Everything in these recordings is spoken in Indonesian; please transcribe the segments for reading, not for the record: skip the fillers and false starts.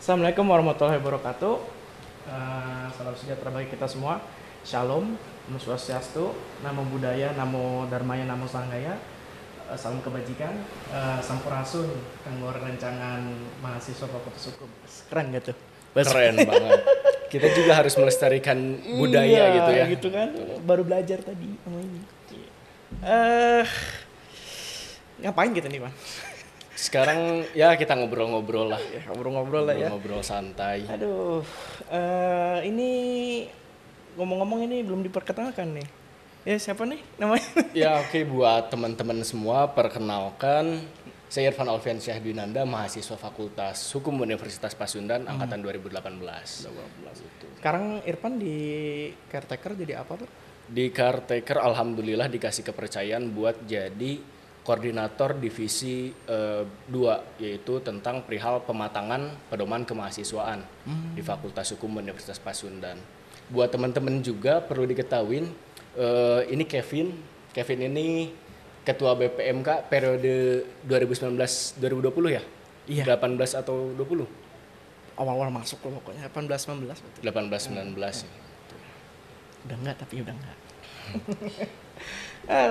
Assalamualaikum warahmatullahi wabarakatuh. Salam sejahtera bagi kita semua. Shalom, Namo Swastiastu, Namo Buddhaya, Namo Dharmaya, Namo Sanghaya. Salam kebajikan, Sampurasun, kanggo rencangan mahasiswa Fakultas Hukum. Keren gak tuh? Keren banget. Kita juga harus melestarikan budaya gitu ya. Gitu kan. Baru belajar tadi sama ini. Ngapain kita nih, Bang? Sekarang ya kita ngobrol-ngobrol lah. Ngobrol-ngobrol lah ya. Ngobrol santai. Aduh, ini ngomong-ngomong ini belum diperkenalkan nih. Ya siapa nih namanya? Ya oke, buat teman-teman semua perkenalkan, saya Irfan Alfian Syahdinanda, mahasiswa Fakultas Hukum Universitas Pasundan angkatan 2018. Sekarang Irfan di caretaker jadi apa, Pak? Di caretaker alhamdulillah dikasih kepercayaan buat jadi koordinator divisi 2, yaitu tentang perihal pematangan pedoman kemahasiswaan di Fakultas Hukum Universitas Pasundan. Buat teman-teman juga perlu diketahui, ini Kevin ini ketua BPMK periode 2019-2020 ya? Iya. 18 atau 20? Awal-awal masuk loh pokoknya 18-19 betul. 18-19 ya. Udah enggak, tapi udah enggak.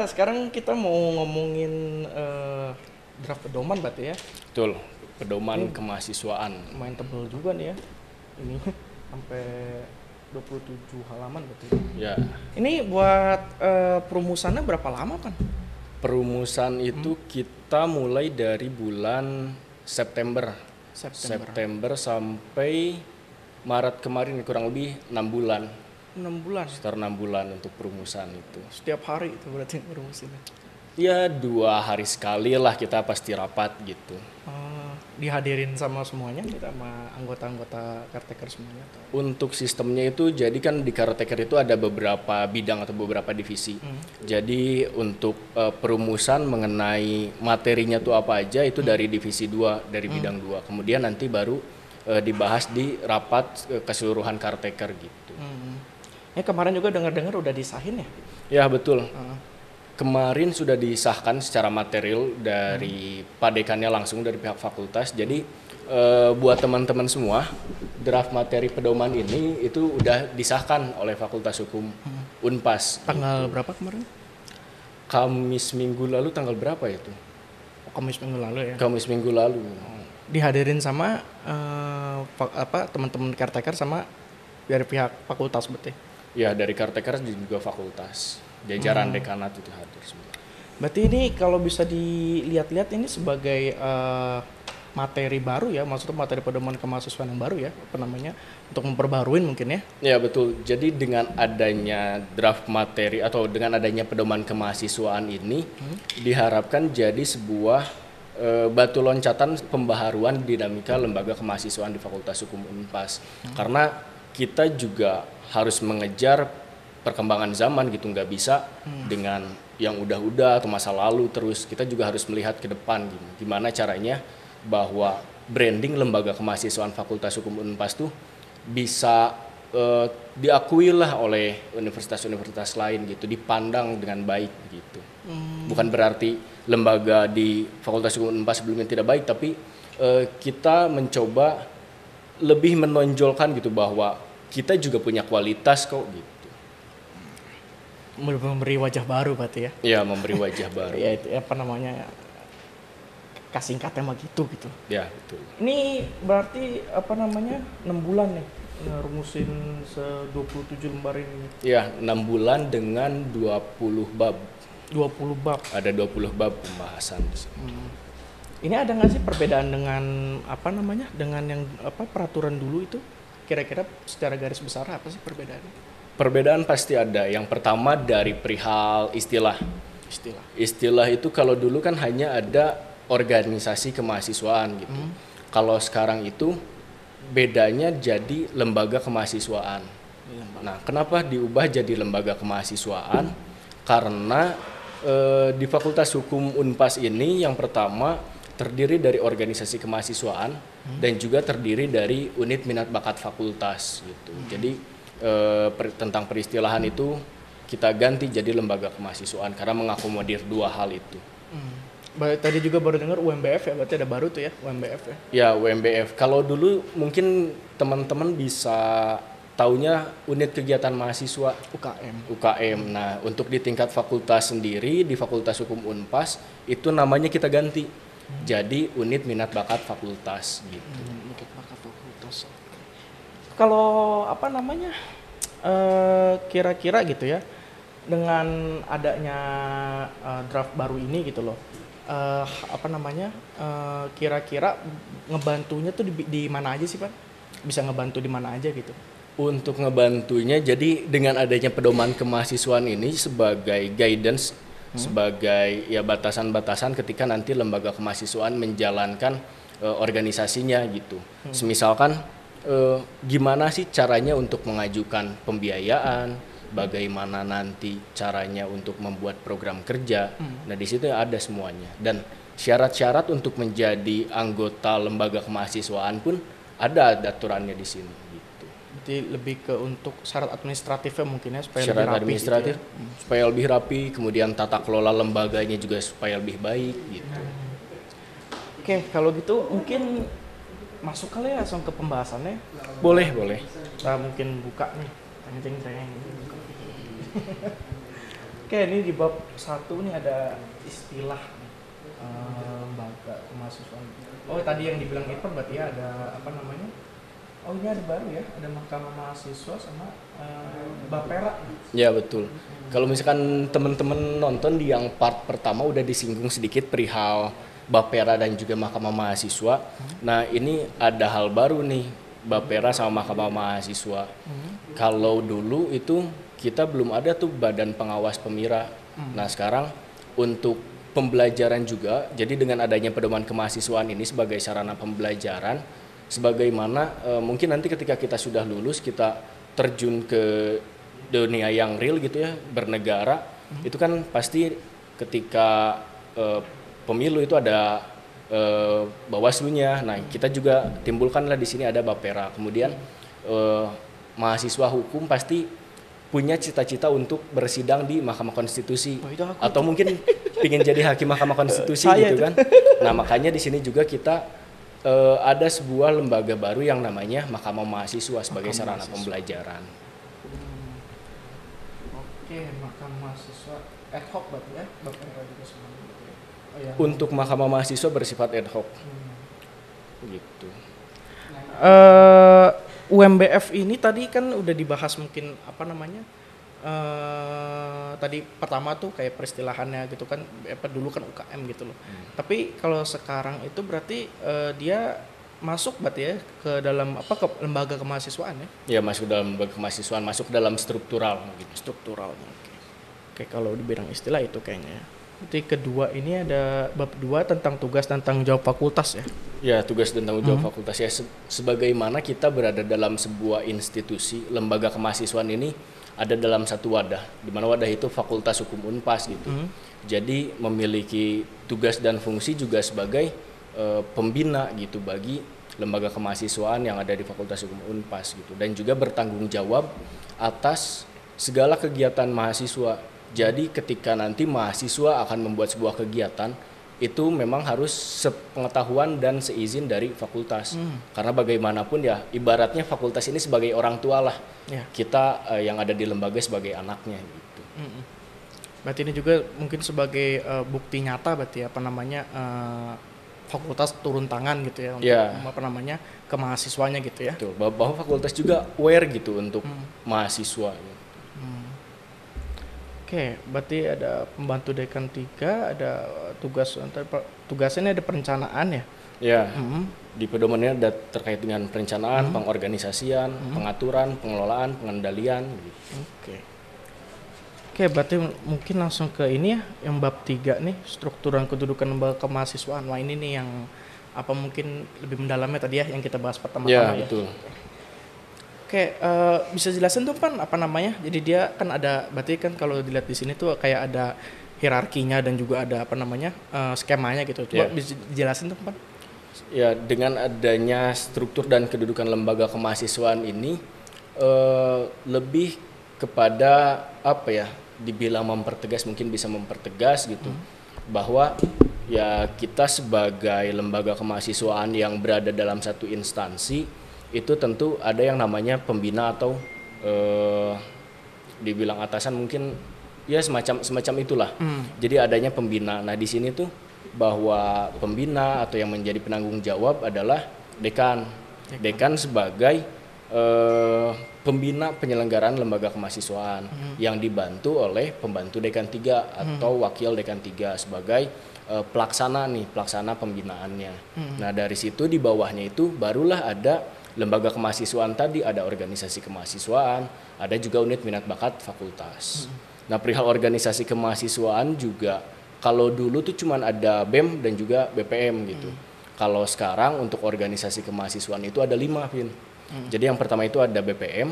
Sekarang kita mau ngomongin draft pedoman berarti ya. Betul, pedoman kemahasiswaan. Lumayan tebel juga nih ya. Ini sampai 27 halaman berarti. Ya. Ini buat perumusannya berapa lama, Pan? Perumusan itu kita mulai dari bulan September sampai Maret kemarin, kurang lebih 6 bulan. 6 bulan. Sekitar 6 bulan untuk perumusan itu. Setiap hari itu berarti perumusannya. Ya 2 hari sekali lah kita pasti rapat gitu. Dihadirin sama semuanya, kita sama anggota-anggota caretaker semuanya? Atau? Untuk sistemnya itu, jadi kan di caretaker itu ada beberapa bidang atau beberapa divisi. Jadi untuk perumusan mengenai materinya tuh apa aja itu dari divisi 2, dari bidang 2. Kemudian nanti baru dibahas di rapat keseluruhan caretaker gitu. Kemarin juga dengar-dengar udah disahin ya? Ya betul. Kemarin sudah disahkan secara material dari Pak Dekannya langsung dari pihak fakultas. Jadi buat teman-teman semua, draft materi pedoman ini itu udah disahkan oleh Fakultas Hukum Unpas. Tanggal berapa kemarin? Kamis minggu lalu, tanggal berapa itu? Kamis minggu lalu ya? Kamis minggu lalu. Dihadirin sama teman-teman caretaker sama dari pihak fakultas berarti? Ya dari caretaker juga fakultas. Jajaran dekanat itu hadir semua. Berarti ini kalau bisa dilihat-lihat ini sebagai materi baru ya, maksudnya materi pedoman kemahasiswaan yang baru ya, apa namanya, untuk memperbaruin mungkin ya? Ya betul. Jadi dengan adanya draft materi atau dengan adanya pedoman kemahasiswaan ini diharapkan jadi sebuah batu loncatan pembaharuan dinamika lembaga kemahasiswaan di Fakultas Hukum Unpas. Karena kita juga harus mengejar perkembangan zaman gitu, nggak bisa dengan yang udah-udah atau masa lalu terus. Kita juga harus melihat ke depan gitu. Gimana caranya bahwa branding lembaga kemahasiswaan Fakultas Hukum Unpas tuh bisa diakui lah oleh universitas-universitas lain gitu, dipandang dengan baik gitu. Bukan berarti lembaga di Fakultas Hukum Unpas sebelumnya tidak baik, tapi kita mencoba lebih menonjolkan gitu bahwa kita juga punya kualitas kok gitu. Memberi wajah baru berarti ya? Iya, memberi wajah baru. Ya itu apa namanya, kasingkatnya mah gitu. Ya betul. Ini berarti apa namanya 6 bulan nih ngerumusin 27 lembar ini? Ya 6 bulan dengan 20 bab. 20 bab? Ada 20 bab pembahasan di sini. Ini ada nggak sih perbedaan dengan apa namanya, dengan yang peraturan dulu itu? Kira-kira secara garis besar apa sih perbedaannya? Perbedaan pasti ada. Yang pertama dari perihal istilah. Istilah itu kalau dulu kan hanya ada organisasi kemahasiswaan gitu. Kalau sekarang itu bedanya jadi lembaga kemahasiswaan. Nah, kenapa diubah jadi lembaga kemahasiswaan? Karena di Fakultas Hukum Unpas ini yang pertama terdiri dari organisasi kemahasiswaan dan juga terdiri dari unit minat bakat fakultas gitu. Jadi tentang peristilahan itu kita ganti jadi lembaga kemahasiswaan karena mengakomodir 2 hal itu. Tadi juga baru dengar UMBF ya, berarti ada baru tuh ya UMBF ya. Ya, UMBF. Kalau dulu mungkin teman-teman bisa taunya unit kegiatan mahasiswa UKM. Nah, untuk di tingkat fakultas sendiri, di Fakultas Hukum Unpas, itu namanya kita ganti. Jadi unit minat bakat fakultas gitu. Minat bakat fakultas. Kalau apa namanya? Kira-kira gitu ya, dengan adanya draft baru ini gitu loh. Kira-kira ngebantunya tuh di mana aja sih Pak? Bisa ngebantu di mana aja gitu? Untuk ngebantunya, jadi dengan adanya pedoman kemahasiswaan ini sebagai guidance, sebagai ya batasan-batasan ketika nanti lembaga kemahasiswaan menjalankan organisasinya gitu. Semisalkan gimana sih caranya untuk mengajukan pembiayaan, bagaimana nanti caranya untuk membuat program kerja. Nah, di situ ada semuanya. Dan syarat-syarat untuk menjadi anggota lembaga kemahasiswaan pun ada aturannya di sini gitu. Berarti lebih ke untuk syarat administratifnya mungkin ya, supaya syarat lebih rapi administratif gitu ya. supaya lebih rapi, kemudian tata kelola lembaganya juga supaya lebih baik gitu. Oke, kalau gitu mungkin masuk kali ya langsung ke pembahasannya. Boleh. Kita mungkin buka nih. Ceng. Oke, ini di bab 1 nih ada istilah lembaga kemahasiswaan. Oh, tadi yang dibilang Irfan berarti ya ada apa namanya? Oh, ini ada baru ya, ada Mahkamah Mahasiswa sama Bapera. Ya, betul. Kalau misalkan teman-teman nonton di yang part pertama udah disinggung sedikit perihal Bapera dan juga Mahkamah Mahasiswa. Nah, ini ada hal baru nih, Bapera sama Mahkamah Mahasiswa. Kalau dulu itu kita belum ada tuh badan pengawas pemira. Nah, sekarang untuk pembelajaran juga, jadi dengan adanya pedoman kemahasiswaan ini sebagai sarana pembelajaran, sebagaimana mungkin nanti ketika kita sudah lulus, kita terjun ke dunia yang real gitu ya, bernegara, itu kan pasti ketika pemilu itu ada Bawaslunya. Nah, kita juga timbulkanlah di sini ada Bapera. Kemudian mahasiswa hukum pasti punya cita-cita untuk bersidang di Mahkamah Konstitusi, atau mungkin ingin jadi hakim Mahkamah Konstitusi gitu kan. Nah, makanya di sini juga kita ada sebuah lembaga baru yang namanya Mahkamah Mahasiswa sebagai sarana pembelajaran. Oke, Mahkamah Mahasiswa ad hoc berarti ya, Bapera juga semuanya gitu ya. Oh, ya. Untuk Mahkamah Mahasiswa bersifat ad hoc. Gitu. UMBF ini tadi kan udah dibahas mungkin apa namanya, tadi pertama tuh kayak peristilahannya gitu kan, dulu kan UKM gitu loh. Tapi kalau sekarang itu berarti dia masuk berarti ya ke dalam ke lembaga kemahasiswaan ya? Ya, masuk dalam lembaga kemahasiswaan, masuk dalam struktural gitu. Struktural. Oke, kalau di bidang istilah itu kayaknya. Jadi kedua ini ada bab 2 tentang tugas dan tanggung jawab fakultas ya. Ya, tugas dan tanggung jawab fakultas ya, sebagaimana kita berada dalam sebuah institusi, lembaga kemahasiswaan ini ada dalam satu wadah, di mana wadah itu Fakultas Hukum Unpas gitu. Jadi memiliki tugas dan fungsi juga sebagai pembina gitu bagi lembaga kemahasiswaan yang ada di Fakultas Hukum Unpas gitu, dan juga bertanggung jawab atas segala kegiatan mahasiswa. Jadi ketika nanti mahasiswa akan membuat sebuah kegiatan, itu memang harus sepengetahuan dan seizin dari fakultas. Karena bagaimanapun ya, ibaratnya fakultas ini sebagai orang tua lah. Kita yang ada di lembaga sebagai anaknya gitu. Berarti ini juga mungkin sebagai bukti nyata berarti apa namanya, fakultas turun tangan gitu ya untuk apa namanya, ke mahasiswanya gitu ya. Betul, bahwa fakultas juga aware gitu untuk mahasiswa gitu. Oke, berarti ada pembantu dekan 3, ada tugasnya ada perencanaan ya? Ya, di pedomannya ada terkait dengan perencanaan, pengorganisasian, pengaturan, pengelolaan, pengendalian gitu. Oke, berarti mungkin langsung ke ini ya, yang bab 3 nih, struktur dan kedudukan lembaga kemahasiswaan. Wah, ini nih yang apa mungkin lebih mendalamnya tadi ya, yang kita bahas pertama-tama ya. Betul. Oke, bisa jelasin tuh Pan apa namanya? Jadi dia kan ada, berarti kan kalau dilihat di sini tuh kayak ada hierarkinya dan juga ada apa namanya, skemanya gitu. Coba bisa dijelasin tuh Pan? Ya, dengan adanya struktur dan kedudukan lembaga kemahasiswaan ini lebih kepada apa ya? Dibilang mempertegas, mungkin bisa mempertegas gitu, bahwa ya kita sebagai lembaga kemahasiswaan yang berada dalam satu instansi itu tentu ada yang namanya pembina atau dibilang atasan mungkin ya semacam itulah. Jadi adanya pembina. Nah di sini tuh bahwa pembina atau yang menjadi penanggung jawab adalah dekan. Dekan sebagai pembina penyelenggaraan lembaga kemahasiswaan yang dibantu oleh pembantu dekan 3 atau wakil dekan 3 sebagai pelaksana pembinaannya. Nah dari situ di bawahnya itu barulah ada lembaga kemahasiswaan tadi, ada organisasi kemahasiswaan, ada juga unit minat bakat fakultas. Nah perihal organisasi kemahasiswaan juga kalau dulu tuh cuman ada BEM dan juga BPM gitu. Kalau sekarang untuk organisasi kemahasiswaan itu ada 5, Vin. Jadi yang pertama itu ada BPM,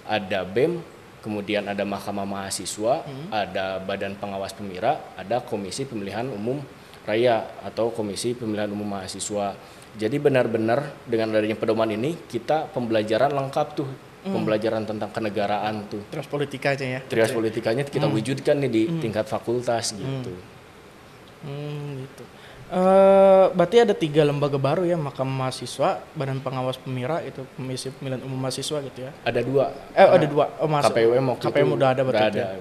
ada BEM, kemudian ada Mahkamah Mahasiswa, ada Badan Pengawas Pemira, ada Komisi Pemilihan Umum Raya atau Komisi Pemilihan Umum Mahasiswa. Jadi benar-benar dengan adanya pedoman ini kita pembelajaran lengkap tuh, pembelajaran tentang kenegaraan tuh. Trias politika aja ya. Trias politikanya kita wujudkan nih di tingkat fakultas gitu. Gitu. Berarti ada 3 lembaga baru ya, Mahkamah Mahasiswa, Badan Pengawas Pemira, itu Komisi Pemilihan Umum Mahasiswa gitu ya. Ada 2. Ada 2. KPUM waktu KPUM itu udah ada berarti. ada. Ya.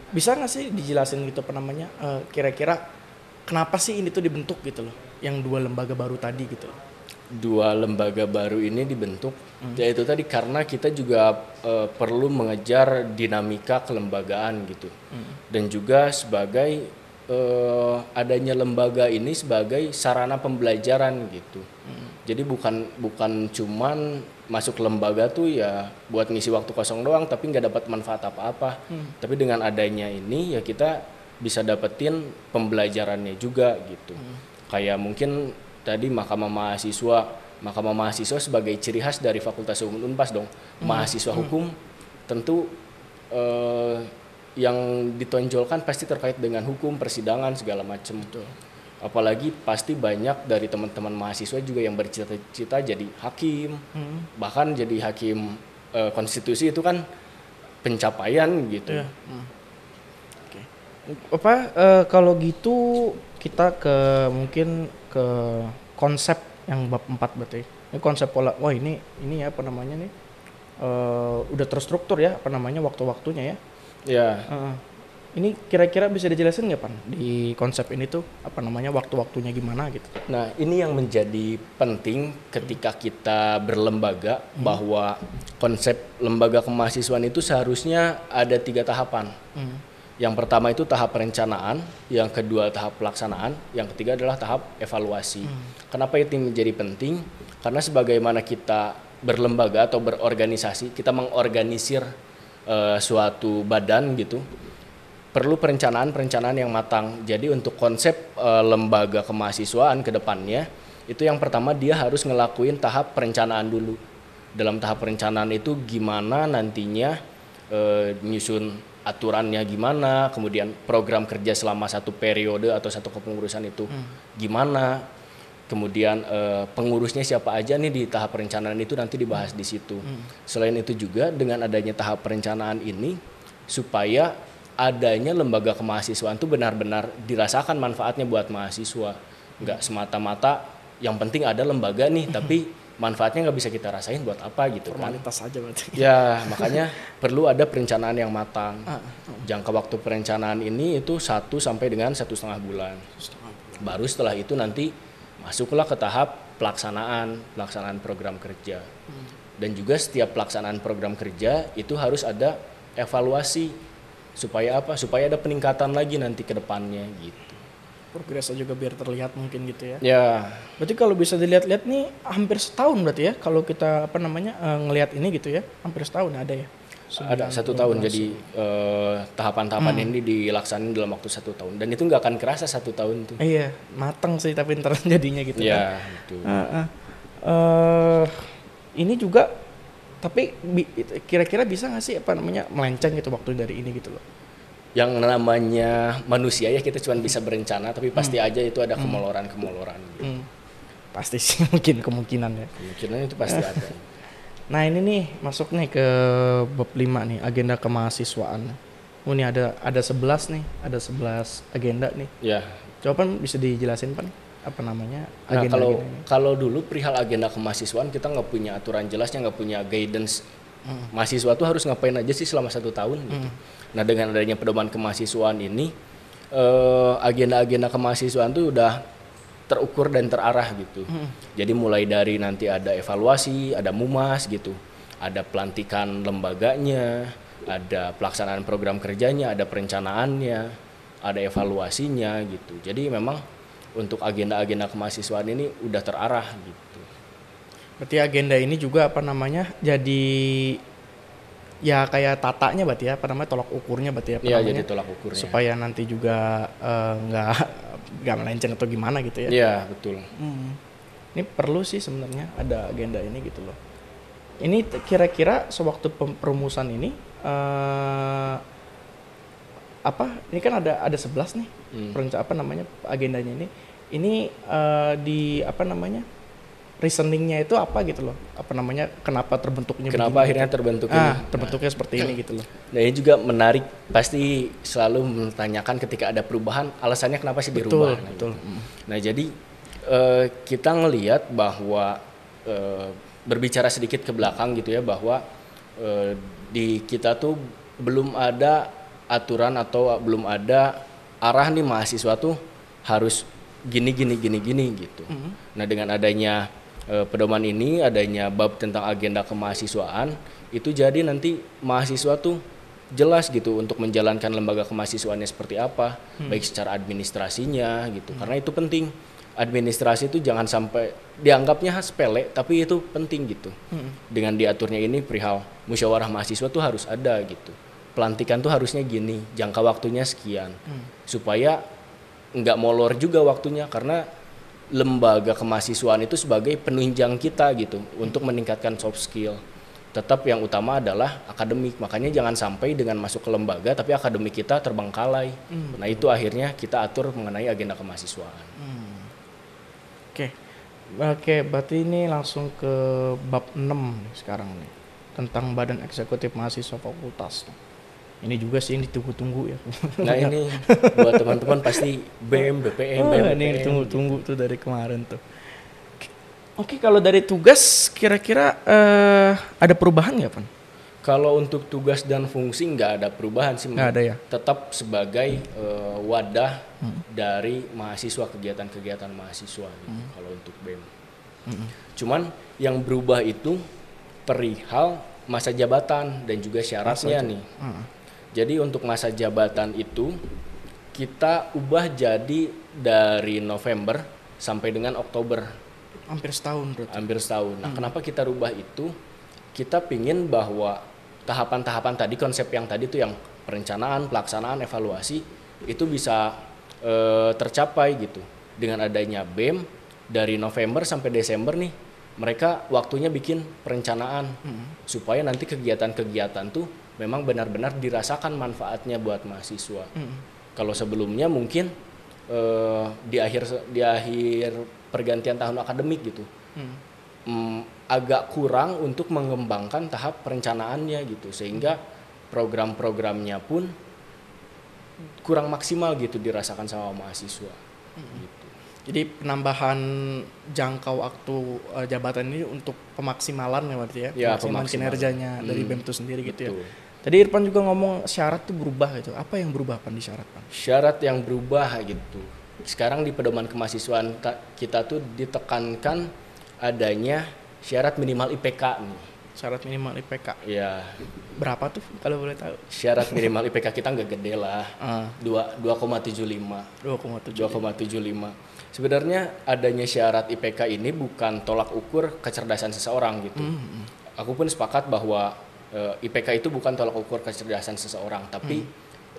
Bisa nggak sih dijelasin gitu apa namanya? Kira-kira kenapa sih ini tuh dibentuk gitu loh? Yang 2 lembaga baru tadi gitu. 2 lembaga baru ini dibentuk yaitu tadi karena kita juga perlu mengejar dinamika kelembagaan gitu. Dan juga sebagai adanya lembaga ini sebagai sarana pembelajaran gitu. Jadi bukan cuman masuk lembaga tuh ya buat ngisi waktu kosong doang tapi nggak dapat manfaat apa-apa. Tapi dengan adanya ini ya kita bisa dapetin pembelajarannya juga gitu. Kayak mungkin tadi Mahkamah Mahasiswa sebagai ciri khas dari Fakultas Hukum Unpas dong. Mahasiswa hukum tentu yang ditonjolkan pasti terkait dengan hukum, persidangan segala macam. Apalagi pasti banyak dari teman-teman mahasiswa juga yang bercita-cita jadi hakim, bahkan jadi hakim konstitusi itu kan pencapaian gitu. Oke. Kalau gitu kita mungkin ke konsep yang bab 4 berarti. Ini konsep pola. Wah ini ya apa namanya nih? Udah terstruktur ya apa namanya waktu-waktunya ya. Ya. Ini kira-kira bisa dijelasin nggak Pan di konsep ini tuh apa namanya waktu-waktunya gimana gitu? Nah ini yang menjadi penting ketika kita berlembaga bahwa konsep lembaga kemahasiswaan itu seharusnya ada 3 tahapan. Yang pertama itu tahap perencanaan, yang kedua tahap pelaksanaan, yang ketiga adalah tahap evaluasi. Kenapa itu menjadi penting? Karena sebagaimana kita berlembaga atau berorganisasi, kita mengorganisir suatu badan gitu, perlu perencanaan yang matang. Jadi untuk konsep lembaga kemahasiswaan ke depannya, itu yang pertama dia harus ngelakuin tahap perencanaan dulu. Dalam tahap perencanaan itu gimana nantinya nyusun aturannya gimana, kemudian program kerja selama 1 periode atau 1 kepengurusan itu gimana, kemudian pengurusnya siapa aja nih di tahap perencanaan itu nanti dibahas di situ. Selain itu juga dengan adanya tahap perencanaan ini supaya adanya lembaga kemahasiswaan itu benar-benar dirasakan manfaatnya buat mahasiswa. Nggak semata-mata yang penting ada lembaga nih tapi manfaatnya nggak bisa kita rasain buat apa gitu. Formalitas aja berarti. Ya makanya perlu ada perencanaan yang matang. Jangka waktu perencanaan ini itu 1 sampai dengan 1,5 bulan. Baru setelah itu nanti masuklah ke tahap pelaksanaan program kerja. Dan juga setiap pelaksanaan program kerja itu harus ada evaluasi. Supaya apa? Supaya ada peningkatan lagi nanti ke depannya gitu. Progresnya juga biar terlihat mungkin gitu ya. Ya. Berarti kalau bisa dilihat-lihat nih hampir setahun berarti ya kalau kita apa namanya ngelihat ini gitu ya. Hampir setahun ada ya. Ada 1 tahun jadi tahapan-tahapan ini dilaksanain dalam waktu 1 tahun dan itu nggak akan kerasa 1 tahun tuh. Iya, matang sih tapi ntar jadinya gitu ya, kan. Betul. Ini juga tapi kira-kira bisa nggak sih apa namanya melenceng gitu waktu dari ini gitu loh. Yang namanya manusia ya kita cuma bisa berencana tapi pasti aja itu ada kemoloran gitu. Pasti sih mungkin kemungkinan ya. Kemungkinan itu pasti ada. Nah ini nih masuk nih ke bab 5 nih agenda kemahasiswaan. Oh ini ada 11 nih, ada 11 agenda nih. Ya. Coba Pan bisa dijelasin Pan apa namanya Nah, agenda kalau ini? kalau dulu perihal agenda kemahasiswaan kita nggak punya aturan jelasnya, nggak punya guidance mahasiswa tuh harus ngapain aja sih selama 1 tahun gitu. Nah, dengan adanya pedoman kemahasiswaan ini agenda-agenda kemahasiswaan tuh udah terukur dan terarah gitu. Jadi mulai dari nanti ada evaluasi, ada mumas gitu, ada pelantikan lembaganya, ada pelaksanaan program kerjanya, ada perencanaannya, ada evaluasinya gitu. Jadi memang untuk agenda-agenda kemahasiswaan ini udah terarah gitu. Berarti agenda ini juga apa namanya jadi ya kayak tatanya berarti ya apa namanya tolak ukurnya berarti ya apa Iya, namanya jadi tolak ukurnya. supaya nanti juga nggak melenceng atau gimana gitu ya. Iya, betul. Ini perlu sih sebenarnya ada agenda ini gitu loh. Ini kira-kira sewaktu perumusan ini ini kan ada 11 nih apa namanya agendanya ini di apa namanya reasoningnya itu apa gitu loh, apa namanya kenapa terbentuknya Kenapa begini, akhirnya terbentuk ini? terbentuknya seperti ini gitu loh. Nah, ini juga menarik, pasti selalu menanyakan ketika ada perubahan alasannya kenapa sih dirubah. Betul. Nah, jadi kita ngelihat bahwa berbicara sedikit ke belakang gitu ya, bahwa di kita tuh belum ada aturan atau belum ada arah nih mahasiswa tuh harus gini gitu. Nah, dengan adanya pedoman ini, adanya bab tentang agenda kemahasiswaan, itu jadi nanti mahasiswa tuh jelas gitu untuk menjalankan lembaga kemahasiswaannya seperti apa, baik secara administrasinya gitu. Karena itu penting. Administrasi itu jangan sampai dianggapnya sepele, tapi itu penting gitu. Dengan diaturnya ini perihal musyawarah mahasiswa tuh harus ada gitu. Pelantikan tuh harusnya gini, jangka waktunya sekian, supaya nggak molor juga waktunya, karena lembaga kemahasiswaan itu sebagai penunjang kita gitu untuk meningkatkan soft skill. Tetap yang utama adalah akademik, makanya jangan sampai dengan masuk ke lembaga tapi akademik kita terbengkalai. Nah, itu akhirnya kita atur mengenai agenda kemahasiswaan. Oke, berarti ini langsung ke bab 6 nih sekarang nih tentang Badan Eksekutif Mahasiswa Fakultas. Ini juga sih yang ditunggu-tunggu ya. Nah, ini buat teman-teman pasti BEM, BPM, ini yang ditunggu-tunggu tuh dari kemarin tuh. Oke, kalau dari tugas kira-kira ada perubahan nggak, Pan? Kalau untuk tugas dan fungsi nggak ada perubahan sih. Nggak ada ya? Tetap sebagai wadah dari mahasiswa, kegiatan-kegiatan mahasiswa gitu, kalau untuk BEM. Cuman yang berubah itu perihal masa jabatan dan juga syaratnya nih. Jadi untuk masa jabatan itu kita ubah jadi dari November sampai dengan Oktober. Hampir setahun berarti. Hampir setahun. Nah, kenapa kita rubah itu? Kita pingin bahwa tahapan-tahapan tadi, konsep yang tadi tuh yang perencanaan, pelaksanaan, evaluasi itu bisa tercapai gitu. Dengan adanya BEM dari November sampai Desember nih, mereka waktunya bikin perencanaan supaya nanti kegiatan-kegiatan tuh memang benar-benar dirasakan manfaatnya buat mahasiswa. Kalau sebelumnya mungkin di akhir pergantian tahun akademik gitu, agak kurang untuk mengembangkan tahap perencanaannya gitu, sehingga program-programnya pun kurang maksimal gitu dirasakan sama mahasiswa. Gitu. Jadi penambahan jangka waktu jabatan ini untuk pemaksimalan ya berarti ya, pemaksimalan kinerjanya dari BEM itu sendiri gitu. Betul. Ya. Tadi Irfan juga ngomong syarat tuh berubah gitu. Apa yang berubah Pan di syarat, Pan? Syarat yang berubah gitu. Sekarang di pedoman kemahasiswaan kita tuh ditekankan adanya syarat minimal IPK nih. Syarat minimal IPK. Ya. Berapa tuh kalau boleh tahu? Syarat minimal IPK kita nggak gede lah. 2,75. 2,75. Sebenarnya adanya syarat IPK ini bukan tolak ukur kecerdasan seseorang gitu. Aku pun sepakat bahwa IPK itu bukan tolak ukur kecerdasan seseorang, tapi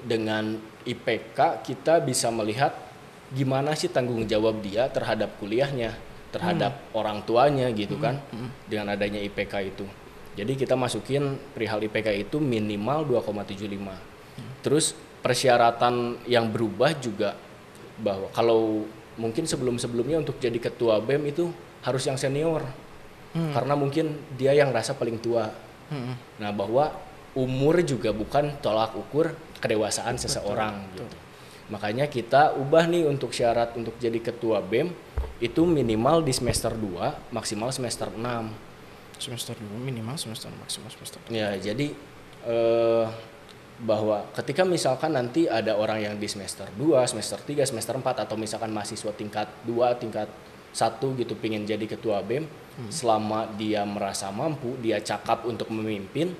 dengan IPK kita bisa melihat gimana sih tanggung jawab dia terhadap kuliahnya, terhadap orang tuanya gitu kan, dengan adanya IPK itu. Jadi kita masukin perihal IPK itu minimal 2,75. Terus persyaratan yang berubah juga bahwa kalau mungkin sebelum-sebelumnya untuk jadi ketua BEM itu harus yang senior, karena mungkin dia yang rasa paling tua. Nah, bahwa umur juga bukan tolak ukur kedewasaan seseorang gitu. Makanya kita ubah nih untuk syarat untuk jadi ketua BEM itu minimal di semester 2, maksimal semester 6. Semester 2 minimal, semester maksimal semester 6. Ya, jadi bahwa ketika misalkan nanti ada orang yang di semester 2, semester 3, semester 4 atau misalkan mahasiswa tingkat 2, tingkat 1 gitu pengen jadi ketua BEM, selama dia merasa mampu, dia cakap untuk memimpin,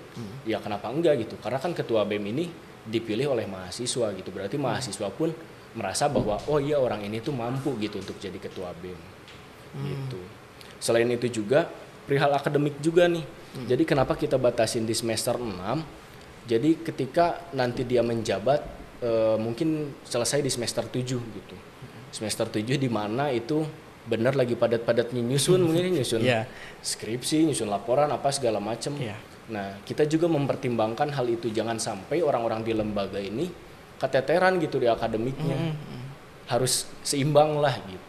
ya kenapa enggak gitu. Karena kan ketua BEM ini dipilih oleh mahasiswa gitu. Berarti mahasiswa pun merasa bahwa oh iya orang ini tuh mampu gitu untuk jadi ketua BEM. Gitu. Selain itu juga perihal akademik juga nih. Jadi kenapa kita batasin di semester 6? Jadi ketika nanti dia menjabat mungkin selesai di semester 7 gitu. Semester 7 di mana itu benar lagi padat-padatnya nyusun mungkin nyusun skripsi, nyusun laporan apa segala macam. Nah, kita juga mempertimbangkan hal itu, jangan sampai orang-orang di lembaga ini keteteran gitu di akademiknya. Harus seimbang lah gitu.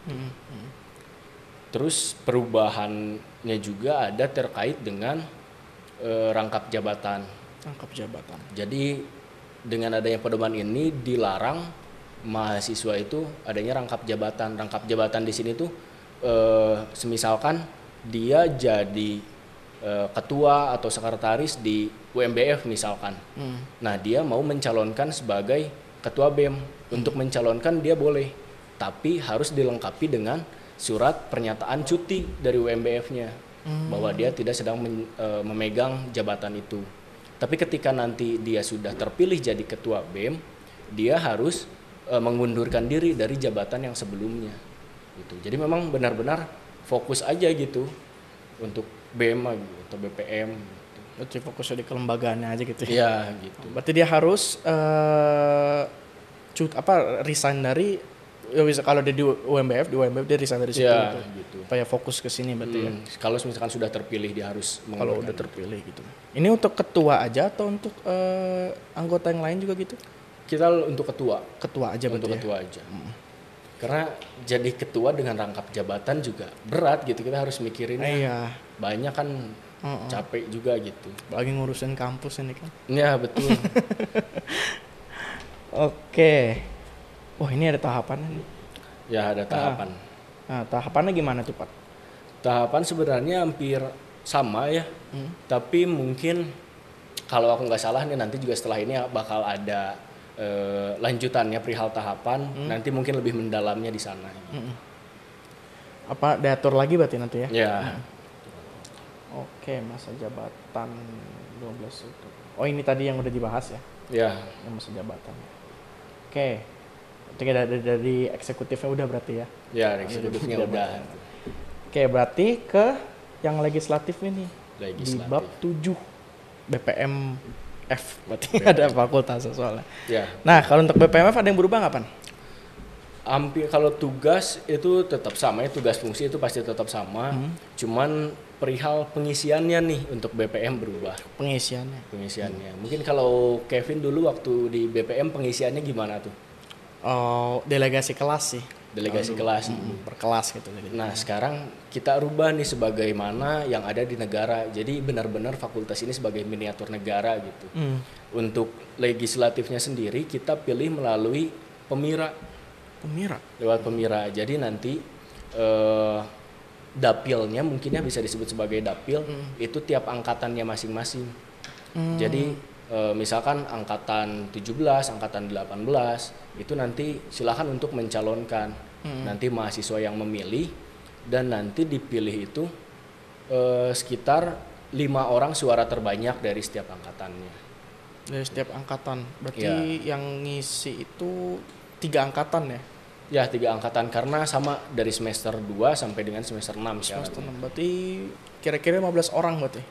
Terus perubahannya juga ada terkait dengan rangkap jabatan. Jadi dengan adanya pedoman ini dilarang mahasiswa itu adanya rangkap jabatan. Rangkap jabatan di sini tuh semisalkan dia jadi ketua atau sekretaris di UMBF misalkan. Nah, dia mau mencalonkan sebagai ketua BEM. Untuk mencalonkan dia boleh, tapi harus dilengkapi dengan surat pernyataan cuti dari UMBF-nya bahwa dia tidak sedang memegang jabatan itu. Tapi ketika nanti dia sudah terpilih jadi ketua BEM, dia harus mengundurkan diri dari jabatan yang sebelumnya. Gitu. Jadi memang benar-benar fokus aja gitu untuk BEM atau BPM. Gitu. Berarti fokusnya di kelembagaannya aja gitu ya? Iya gitu. Berarti dia harus resign dari, ya bisa kalau dia di UMBF dia resign dari situ gitu. Supaya fokus ke sini berarti ya. Kalau misalkan sudah terpilih dia harus kalau udah terpilih gitu. Ini untuk ketua aja atau untuk anggota yang lain juga gitu? Kita untuk ketua. Ketua aja berarti. Untuk ketua aja. Karena jadi ketua dengan rangkap jabatan juga berat gitu, kita harus mikirin. Banyak kan capek juga gitu. Lagi ngurusin kampus ini kan. Iya betul. Oke. Wah, ini ada tahapannya nih. Ya, ada tahapan. Nah, tahapannya gimana tuh, Pak? Tahapan sebenarnya hampir sama ya. Tapi mungkin kalau aku nggak salah nih nanti juga setelah ini bakal ada lanjutannya perihal tahapan. Nanti mungkin lebih mendalamnya di sana. Apa diatur lagi berarti nanti ya? Ya. Oke, masa jabatan 12 itu. Oh, ini tadi yang udah dibahas ya? Ya. Yang masa jabatan. Oke. Dari eksekutifnya udah berarti ya? Ya, eksekutifnya udah. Oke, berarti ke yang legislatif ini. Di bab 7 BPM F berarti ada fakultas soalnya. Ya. Nah, kalau untuk BPMF ada yang berubah nggak, Pan? Hampir kalau tugas itu tetap sama ya, tugas fungsi itu pasti tetap sama. Cuman perihal pengisiannya nih untuk BPM berubah. Pengisiannya. Mungkin kalau Kevin dulu waktu di BPM pengisiannya gimana tuh? Oh, delegasi kelas sih. Delegasi kelas. Per kelas gitu. Nah, sekarang kita rubah nih sebagaimana yang ada di negara. Jadi benar-benar fakultas ini sebagai miniatur negara gitu. Untuk legislatifnya sendiri kita pilih melalui pemira. Lewat pemira. Jadi nanti dapilnya mungkinnya bisa disebut sebagai dapil, itu tiap angkatannya masing-masing. Jadi misalkan angkatan 17, angkatan 18 itu nanti silakan untuk mencalonkan. Nanti mahasiswa yang memilih dan nanti dipilih itu sekitar 5 orang suara terbanyak dari setiap angkatannya. Dari setiap angkatan. Berarti yang ngisi itu 3 angkatan ya? Ya, 3 angkatan karena sama dari semester 2 sampai dengan semester 6. Semester 6. Berarti kira-kira 15 orang berarti?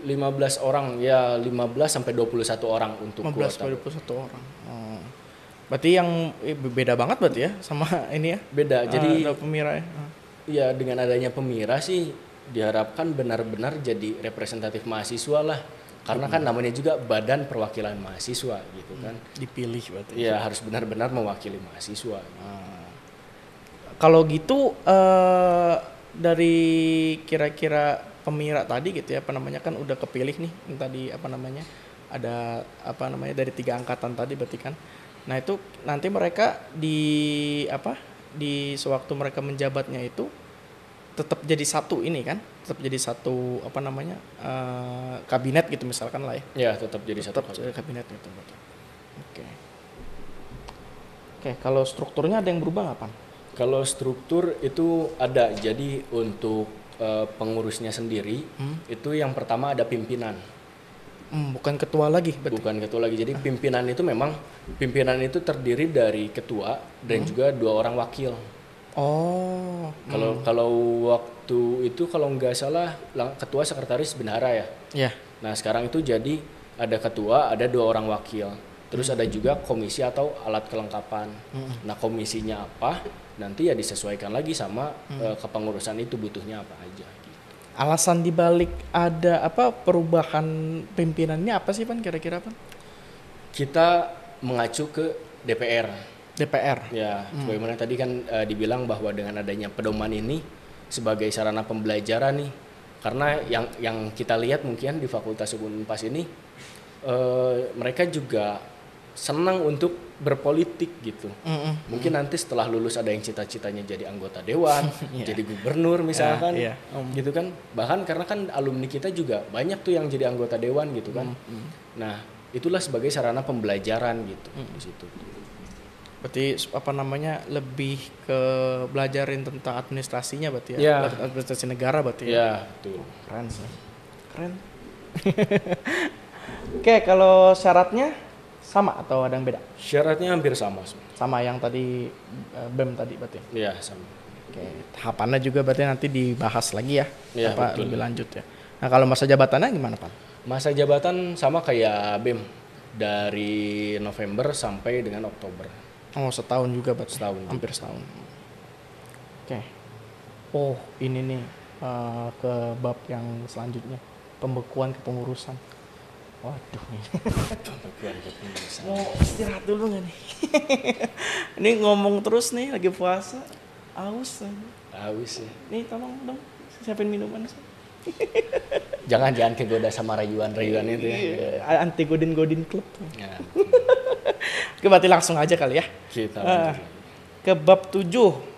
15 orang, ya 15 sampai 21 orang untuk 15 kuota. 21 orang. Berarti yang beda banget berarti ya sama ini ya? Beda. Jadi pemira ya. Ya, dengan adanya pemira sih diharapkan benar-benar jadi representatif mahasiswa lah. Karena kan namanya juga Badan Perwakilan Mahasiswa gitu kan. Dipilih berarti. Iya, harus benar-benar mewakili mahasiswa. Kalau gitu dari kira-kira pemira tadi gitu ya, kan udah kepilih nih yang tadi ada dari 3 angkatan tadi berarti kan. Nah itu nanti mereka di sewaktu mereka menjabatnya itu tetap jadi satu ini kan, tetap jadi satu kabinet gitu misalkan lah ya. Ya, tetap jadi satu Kabinet gitu. Oke. Oke, kalau strukturnya ada yang berubah nggak, Pan? Kalau struktur itu ada, jadi untuk pengurusnya sendiri itu yang pertama ada pimpinan. Bukan ketua lagi, betul. Bukan ketua lagi. Jadi pimpinan itu terdiri dari ketua dan juga 2 orang wakil. Oh. Kalau waktu itu kalau nggak salah ketua sekretaris bendahara ya. Iya. Nah sekarang itu jadi ada ketua, ada 2 orang wakil. Terus ada juga komisi atau alat kelengkapan. Nah komisinya apa? Nanti ya disesuaikan lagi sama kepengurusan itu butuhnya apa aja. Alasan dibalik ada perubahan pimpinannya apa sih, Pan, kira-kira, Pan? Kita mengacu ke DPR. Ya, sebagaimana tadi kan dibilang bahwa dengan adanya pedoman ini sebagai sarana pembelajaran nih. Karena yang kita lihat mungkin di Fakultas Hukum Unpas ini mereka juga senang untuk berpolitik gitu. Mungkin nanti setelah lulus ada yang cita-citanya jadi anggota dewan, jadi gubernur misalkan, gitu kan. Bahkan karena kan alumni kita juga banyak tuh yang jadi anggota dewan gitu kan. Nah itulah sebagai sarana pembelajaran gitu di situ. Berarti lebih ke belajarin tentang administrasinya berarti ya? Administrasi negara berarti ya? Ya betul. Keren sih. Keren. Oke, kalau syaratnya sama atau ada yang beda? Syaratnya hampir sama. Sama yang tadi BEM tadi berarti? Iya sama. Oke, tahapannya juga berarti nanti dibahas lagi ya? Iya betul. Lebih lanjut ya. Nah kalau masa jabatannya gimana, Pak? Masa jabatan sama kayak BEM, dari November sampai dengan Oktober. Oh, setahun juga berarti? Setahun. Hampir setahun. Oke. Oh, ini nih ke bab yang selanjutnya, pembekuan kepengurusan. Waduh nih. Mau istirahat dulu nggak nih? Ini ngomong terus nih, lagi puasa, aus ya. Nih tolong dong, siapin minuman. Jangan kegoda sama rayuan itu ya. Anti godin club. Ya. Oke, berarti langsung aja kali ya. Kita lanjut. Ke bab 7,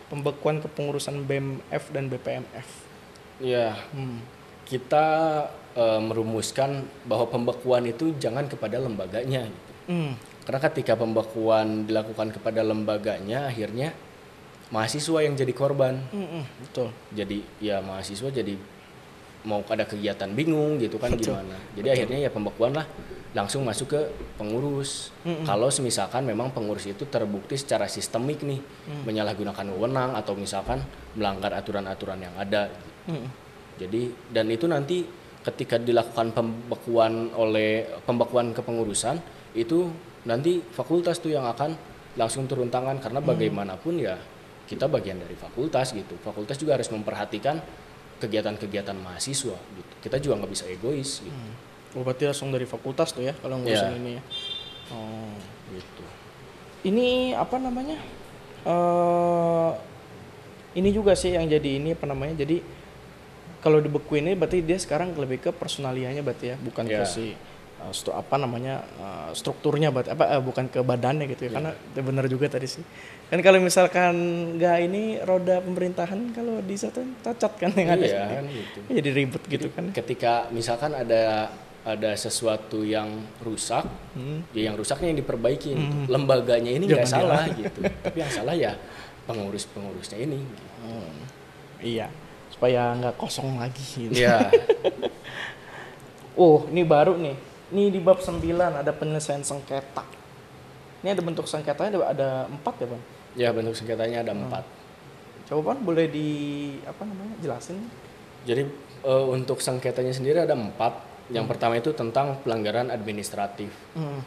pembekuan kepengurusan BMF dan BPMF. Ya. Kita merumuskan bahwa pembekuan itu jangan kepada lembaganya gitu. Karena ketika pembekuan dilakukan kepada lembaganya, akhirnya mahasiswa yang jadi korban. Betul. Jadi ya mahasiswa jadi mau ada kegiatan bingung gitu kan. Betul. Gimana. Jadi akhirnya ya pembekuan lah langsung masuk ke pengurus. Kalau misalkan memang pengurus itu terbukti secara sistemik nih menyalahgunakan wewenang atau misalkan melanggar aturan-aturan yang ada. Jadi dan itu nanti ketika dilakukan pembekuan kepengurusan itu nanti fakultas tuh yang akan langsung turun tangan karena bagaimanapun ya kita bagian dari fakultas gitu. Fakultas juga harus memperhatikan kegiatan-kegiatan mahasiswa gitu. Kita juga nggak bisa egois gitu. Berarti langsung dari fakultas tuh ya kalau ngurusin ini ya. Oh, gitu. Ini ini juga sih yang jadi ini jadi kalau dibekuin ini berarti dia sekarang lebih ke personalianya berarti ya, bukan ke si strukturnya berarti bukan ke badannya gitu ya. Karena benar juga tadi sih. Kan kalau misalkan nggak ini roda pemerintahan kalau di satu cacat kan yang ada kan gitu. Jadi ribet gitu kan. Ketika misalkan ada sesuatu yang rusak, ya yang rusaknya yang diperbaiki. Lembaganya ini nggak salah gitu, tapi yang salah ya pengurusnya ini. Gitu. Iya, supaya nggak kosong lagi. Gitu. Iya. Oh, ini baru nih. Ini di bab 9 ada penyelesaian sengketa. Ini ada bentuk sengketanya ada 4 ya, Bang? Ya, bentuk sengketanya ada 4. Coba Bang boleh jelasin? Jadi untuk sengketanya sendiri ada 4. Yang pertama itu tentang pelanggaran administratif.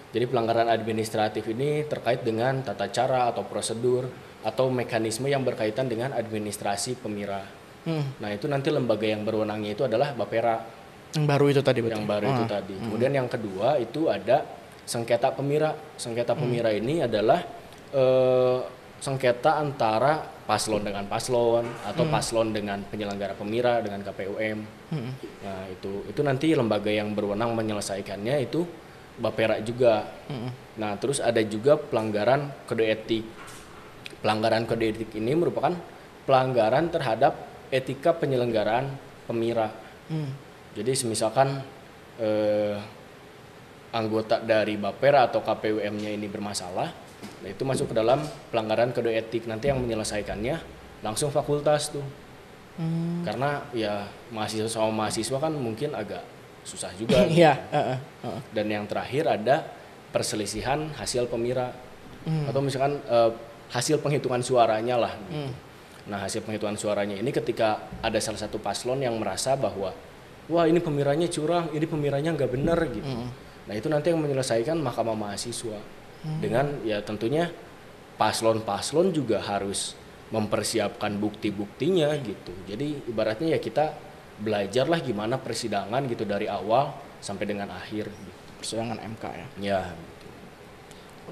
Jadi pelanggaran administratif ini terkait dengan tata cara atau prosedur atau mekanisme yang berkaitan dengan administrasi Pemira. Nah itu nanti lembaga yang berwenangnya itu adalah Bapera. Yang baru itu tadi. Yang baru itu tadi. Kemudian yang kedua itu ada sengketa Pemira. Sengketa Pemira ini adalah sengketa antara paslon dengan paslon atau paslon dengan penyelenggara Pemira dengan KPUM. Nah itu nanti lembaga yang berwenang menyelesaikannya itu Bapera juga. Nah, terus ada juga pelanggaran kode etik. Pelanggaran kode etik ini merupakan pelanggaran terhadap etika penyelenggaraan pemira. Jadi misalkan anggota dari Bapera atau KPUM-nya ini bermasalah, nah itu masuk ke dalam pelanggaran kode etik. Nanti yang menyelesaikannya langsung fakultas tuh. Karena ya mahasiswa sama mahasiswa kan mungkin agak susah juga. Iya. Dan yang terakhir ada perselisihan hasil pemira atau misalkan hasil penghitungan suaranya lah. Gitu. Nah, hasil penghitungan suaranya ini ketika ada salah satu paslon yang merasa bahwa wah ini pemiranya curang, ini pemiranya nggak benar gitu. Nah itu nanti yang menyelesaikan Mahkamah Mahasiswa dengan ya tentunya paslon-paslon juga harus mempersiapkan bukti-buktinya gitu. Jadi ibaratnya ya kita belajarlah gimana persidangan gitu dari awal sampai dengan akhir. Gitu. Persidangan MK ya. Ya.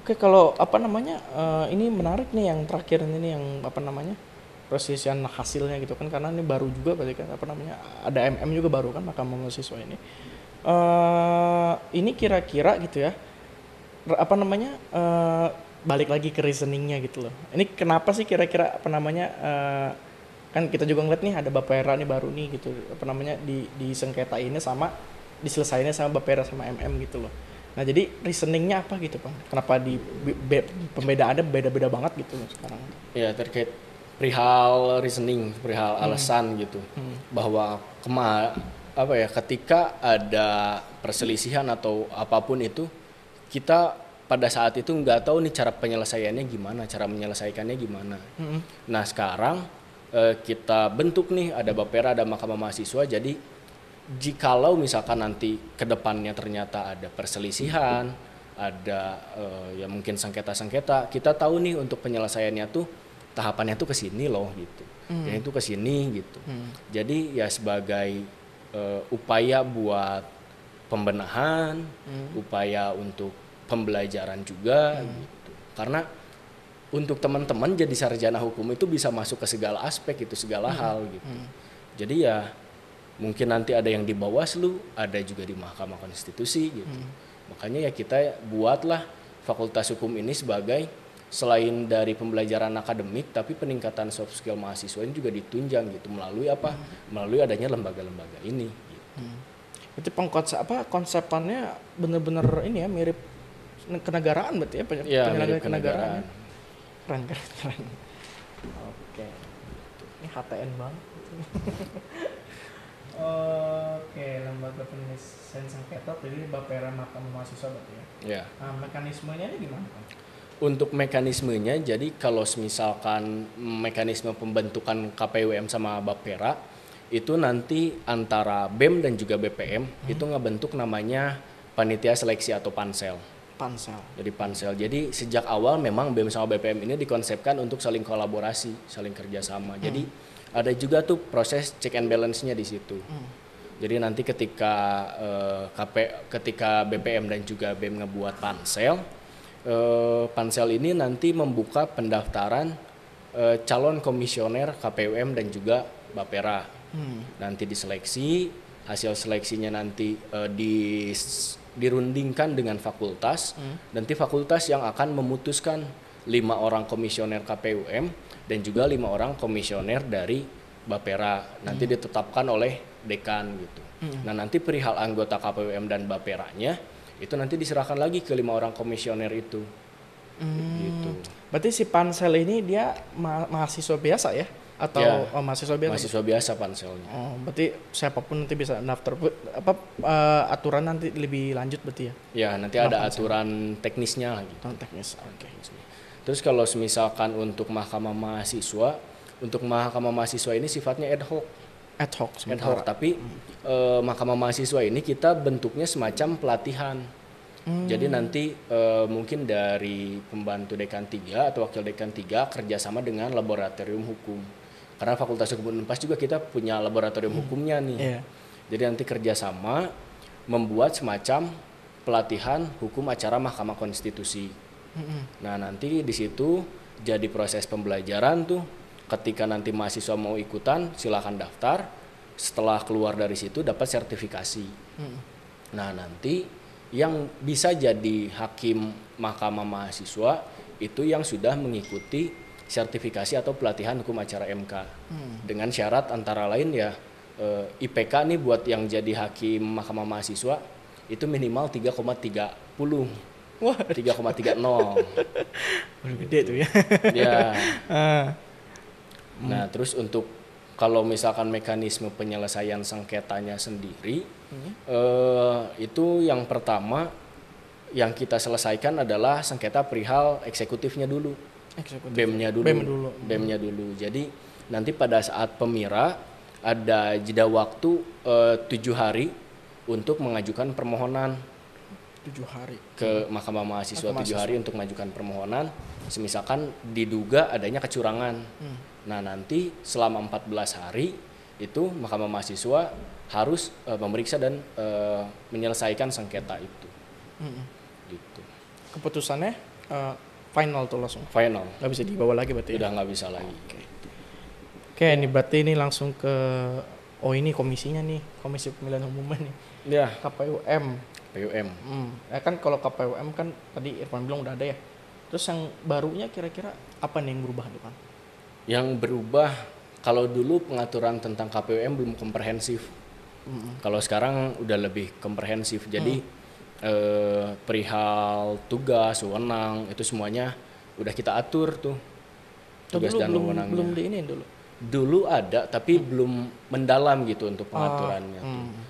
Oke, kalau apa namanya ini menarik nih yang terakhir ini yang apa namanya perselisihan hasilnya gitu kan, karena ini baru juga berarti kan apa namanya ada MM juga baru kan Mahkamah Mahasiswa ini. Ini kira-kira gitu ya apa namanya balik lagi ke reasoningnya gitu loh. Ini kenapa sih kira-kira apa namanya kan kita juga ngeliat nih ada Bapera nih baru nih gitu apa namanya di sengketa ini sama diselesainya sama Bapera sama MM gitu loh. Nah jadi reasoningnya apa gitu Bang? Kenapa di pembedaannya beda-beda banget gitu loh sekarang? Ya terkait perihal reasoning, perihal alasan gitu bahwa ketika ada perselisihan atau apapun itu kita pada saat itu nggak tahu nih cara penyelesaiannya gimana, cara menyelesaikannya gimana. Nah sekarang kita bentuk nih ada Bapera, ada Mahkamah Mahasiswa. Jadi jikalau misalkan nanti kedepannya ternyata ada perselisihan, ada ya mungkin sengketa-sengketa, kita tahu nih untuk penyelesaiannya tuh tahapannya tuh ke sini loh gitu, dan itu ke sini gitu. Jadi ya sebagai upaya buat pembenahan, upaya untuk pembelajaran juga gitu. Karena untuk teman-teman jadi sarjana hukum itu bisa masuk ke segala aspek itu, segala hal gitu. Jadi ya mungkin nanti ada yang di Bawaslu, ada juga di Mahkamah Konstitusi gitu. Makanya ya kita buatlah Fakultas Hukum ini sebagai selain dari pembelajaran akademik, tapi peningkatan soft skill mahasiswa ini juga ditunjang gitu melalui apa? Melalui adanya lembaga-lembaga ini. Gitu. Berarti konsepannya bener-bener ini ya mirip kenegaraan berarti ya penyelenggaraan kenegaraan. Keren. Oke. Ini HTN banget. Oke, lembaga penyelesaian sengketa jadi Bapera Mahkamah Mahasiswa berarti ya. Ya. Nah, mekanismenya ini gimana? Untuk mekanismenya, jadi kalau misalkan mekanisme pembentukan KPUM sama Bapera itu nanti antara BEM dan juga BPM itu ngebentuk namanya panitia seleksi atau pansel. Jadi pansel. Jadi sejak awal memang BEM sama BPM ini dikonsepkan untuk saling kolaborasi, saling kerjasama. Jadi ada juga tuh proses check and balance-nya di situ. Jadi nanti ketika BPM dan juga BEM ngebuat pansel, pansel ini nanti membuka pendaftaran calon komisioner KPUM dan juga Bapera. Nanti diseleksi, hasil seleksinya nanti dirundingkan dengan fakultas. Nanti fakultas yang akan memutuskan 5 orang komisioner KPUM dan juga 5 orang komisioner dari Bapera. Nanti ditetapkan oleh dekan gitu. Nah nanti perihal anggota KPUM dan Baperanya itu nanti diserahkan lagi ke 5 orang komisioner itu. Gitu. Berarti si pansel ini dia mahasiswa biasa ya? Atau ya, mahasiswa biasa? Mahasiswa biasa panselnya. Oh, berarti siapapun nanti bisa daftar. Aturan nanti lebih lanjut berarti ya? Ya, nanti ada aturan teknisnya gitu. Teknis, oke. Terus kalau misalkan untuk Mahkamah Mahasiswa, untuk Mahkamah Mahasiswa ini sifatnya ad hoc. Ad hoc, tapi Mahkamah Mahasiswa ini kita bentuknya semacam pelatihan. Jadi nanti mungkin dari pembantu dekan 3 atau wakil dekan 3 kerjasama dengan laboratorium hukum. Karena Fakultas Hukum Unpas juga kita punya laboratorium hukumnya nih. Yeah. Jadi nanti kerjasama membuat semacam pelatihan hukum acara Mahkamah Konstitusi. Nah nanti di situ jadi proses pembelajaran tuh. Ketika nanti mahasiswa mau ikutan silakan daftar. Setelah keluar dari situ dapat sertifikasi. Nah nanti yang bisa jadi hakim Mahkamah Mahasiswa itu yang sudah mengikuti sertifikasi atau pelatihan hukum acara MK. Dengan syarat antara lain ya IPK nih buat yang jadi hakim Mahkamah Mahasiswa itu minimal 3,30. Wah, 3,30. udah gede tuh ya. Ya. Nah, terus untuk kalau misalkan mekanisme penyelesaian sengketanya sendiri, itu yang pertama yang kita selesaikan adalah sengketa perihal eksekutifnya dulu. BEM-nya dulu. BEM-nya dulu. Jadi nanti pada saat pemira ada jeda waktu 7 hari untuk mengajukan permohonan 7 hari ke Mahkamah Mahasiswa. 7 hari untuk mengajukan permohonan semisalkan diduga adanya kecurangan. Nah, nanti selama 14 hari itu Mahkamah Mahasiswa harus memeriksa dan menyelesaikan sengketa itu. Gitu. Keputusannya final tuh langsung. Final. Nggak bisa dibawa lagi berarti. Udah nggak bisa lagi. Oke, ini berarti ini langsung ke ini komisinya nih, Komisi Pemilihan Umum nih. Ya. KPUM. PUM. Ya kan kalau KPUM kan tadi Irfan bilang udah ada ya. Terus yang barunya kira-kira apa nih yang berubah nih, Pak? Yang berubah kalau dulu pengaturan tentang KPUM belum komprehensif. Kalau sekarang udah lebih komprehensif. Jadi perihal tugas, wewenang itu semuanya udah kita atur tuh. Tugas dan wewenangnya. Belum diinin dulu. Dulu ada tapi belum mendalam gitu untuk pengaturannya.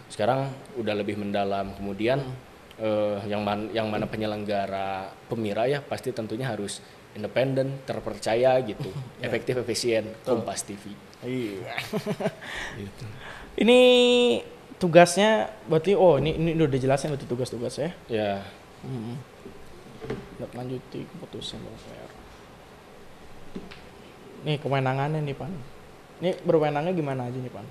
Sekarang udah lebih mendalam. Kemudian yang mana penyelenggara pemira ya pasti tentunya harus independen, terpercaya gitu, efektif, efisien, Kompas TV. Iya. Gitu. Ini tugasnya berarti ini udah jelasin berarti tugas-tugasnya. Ya. Lanjuti keputusan DPR. Nih kewenangannya nih, Pan. Ini berwenangnya gimana aja nih, Pan?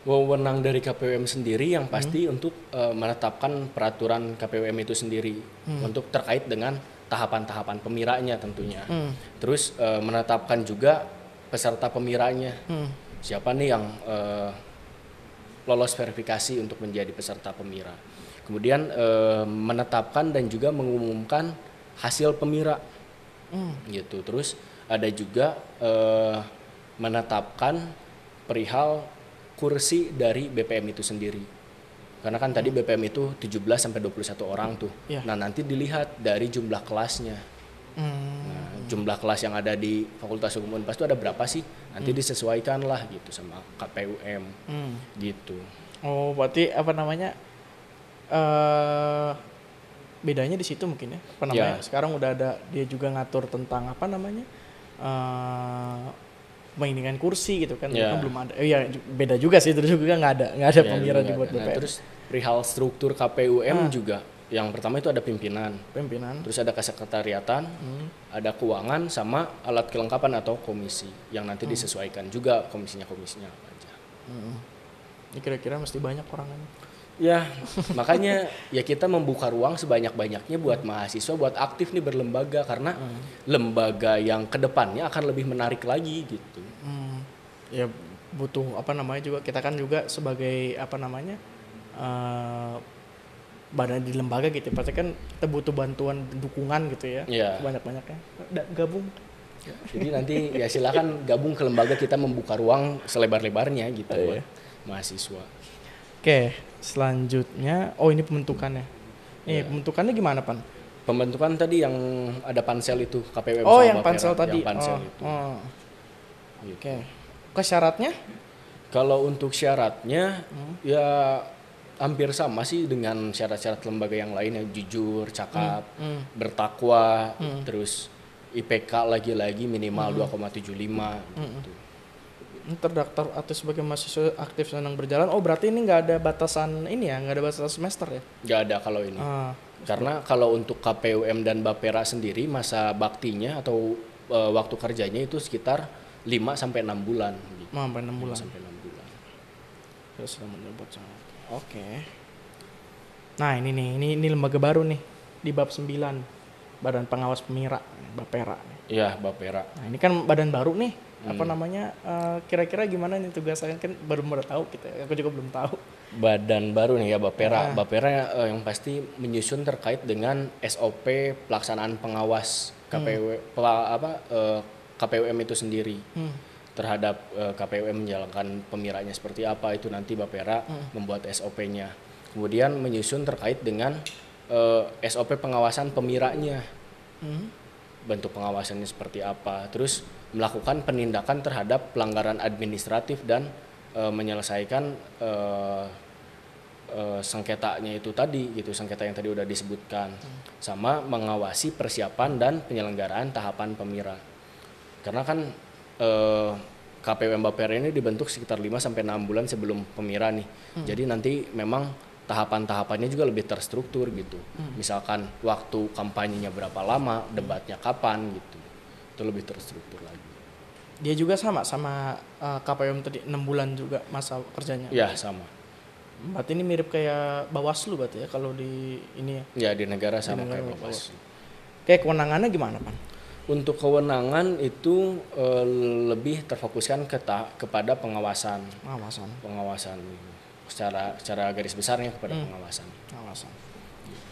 Wewenang dari KPUM sendiri yang pasti untuk menetapkan peraturan KPUM itu sendiri untuk terkait dengan tahapan-tahapan pemiranya tentunya. Terus menetapkan juga peserta pemiranya. Siapa nih yang lolos verifikasi untuk menjadi peserta pemira. Kemudian menetapkan dan juga mengumumkan hasil pemira. Gitu. Terus ada juga menetapkan perihal kursi dari BPM itu sendiri. Karena kan tadi BPM itu 17 sampai 21 orang tuh. Yeah. Nah, nanti dilihat dari jumlah kelasnya. Nah, jumlah kelas yang ada di Fakultas Hukum Unpas itu ada berapa sih? Nanti disesuaikan lah gitu sama KPUM. Gitu. Oh, berarti apa namanya? Bedanya di situ mungkin ya. Apa namanya? Yeah. Sekarang udah ada dia juga ngatur tentang apa namanya? Pemilihan kursi gitu kan, kan belum ada. Ya beda juga sih, terus juga nggak ada pemira dibuat BPM. Nah, terus perihal struktur KPUM juga, yang pertama itu ada pimpinan, terus ada kesekretariatan, ada keuangan sama alat kelengkapan atau komisi yang nanti disesuaikan juga komisinya apa aja. Ini kira-kira mesti banyak orangnya. Ya, makanya ya kita membuka ruang sebanyak-banyaknya buat mahasiswa buat aktif nih berlembaga karena lembaga yang kedepannya akan lebih menarik lagi gitu. Ya butuh apa namanya juga kita kan juga sebagai apa namanya badan di lembaga gitu, pasti kan kita butuh bantuan dukungan gitu ya. Banyak-banyaknya gabung. Jadi nanti ya silakan gabung ke lembaga, kita membuka ruang selebar-lebarnya gitu buat mahasiswa. Oke, selanjutnya ini pembentukannya. Pembentukannya gimana, Pan? Pembentukan tadi yang ada pansel itu KPUM sama yang pansel tadi. Yang pansel itu. Gitu. Oke. Ke syaratnya? Kalau untuk syaratnya ya hampir sama sih dengan syarat-syarat lembaga yang lain, yang jujur, cakap, bertakwa, terus IPK lagi-lagi minimal 2,75 gitu. Terdaftar atau sebagai mahasiswa aktif sedang berjalan. Oh, berarti ini nggak ada batasan ini ya, nggak ada batasan semester ya? Nggak ada kalau ini. Karena kalau untuk KPUM dan Bapera sendiri masa baktinya atau waktu kerjanya itu sekitar 5 sampai 6 bulan. Gitu. Sampai 6 bulan. Sampai 6 bulan. Oke. Nah, ini lembaga baru nih di bab 9. Badan Pengawas Pemira, Bapera. Iya, Bapera. Nah, ini kan badan baru nih. Apa namanya? Kira-kira gimana nih tugasnya, kan baru tahu kita. Aku juga belum tahu. badan baru nih ya Bapera. Bapera yang pasti menyusun terkait dengan SOP pelaksanaan pengawas KPUM itu sendiri. Terhadap KPUM menjalankan pemiranya seperti apa, itu nanti Bapera membuat SOP-nya. Kemudian menyusun terkait dengan SOP pengawasan pemiranya. Bentuk pengawasannya seperti apa. Terus melakukan penindakan terhadap pelanggaran administratif dan menyelesaikan sengketanya itu tadi gitu, sengketa yang tadi udah disebutkan, sama mengawasi persiapan dan penyelenggaraan tahapan pemira. Karena kan KPUM Bapera ini dibentuk sekitar 5-6 bulan sebelum pemira nih. Jadi nanti memang tahapan-tahapannya juga lebih terstruktur gitu. Misalkan waktu kampanyenya berapa lama, debatnya kapan gitu. Itu lebih terstruktur lagi. Dia juga sama KPUM tadi 6 bulan juga masa kerjanya. Ya, sama. Berarti ini mirip kayak Bawaslu berarti ya kalau di ini ya. Ya, di negara sama kayak Bawaslu. Kayak kewenangannya gimana, Pan? Untuk kewenangan itu lebih terfokuskan kepada pengawasan. Pengawasan secara garis besarnya kepada pengawasan.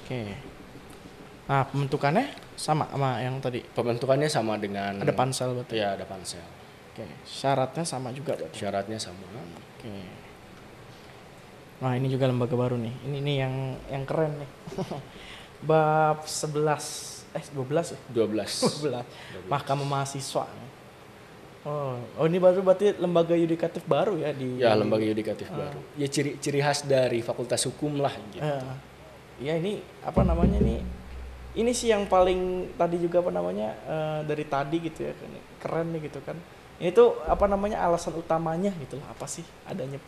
Oke. Nah, pembentukannya sama yang tadi. Pembentukannya sama dengan ada pansel berarti. Ya, ada pansel. Oke. Syaratnya sama juga berarti. Syaratnya sama. Oke. Nah, ini juga lembaga baru nih. Ini yang keren nih. Bab 12 ya? 12. Mahkamah Mahasiswa. Oh, ini baru berarti lembaga yudikatif baru ya di. Ya, lembaga yudikatif baru. Ya ciri khas dari Fakultas Hukum lah gitu. Ya ini apa namanya nih? Ini sih yang paling tadi juga apa namanya dari tadi gitu ya. Keren nih gitu kan. Ini tuh apa namanya alasan utamanya gitu lah. Apa sih adanya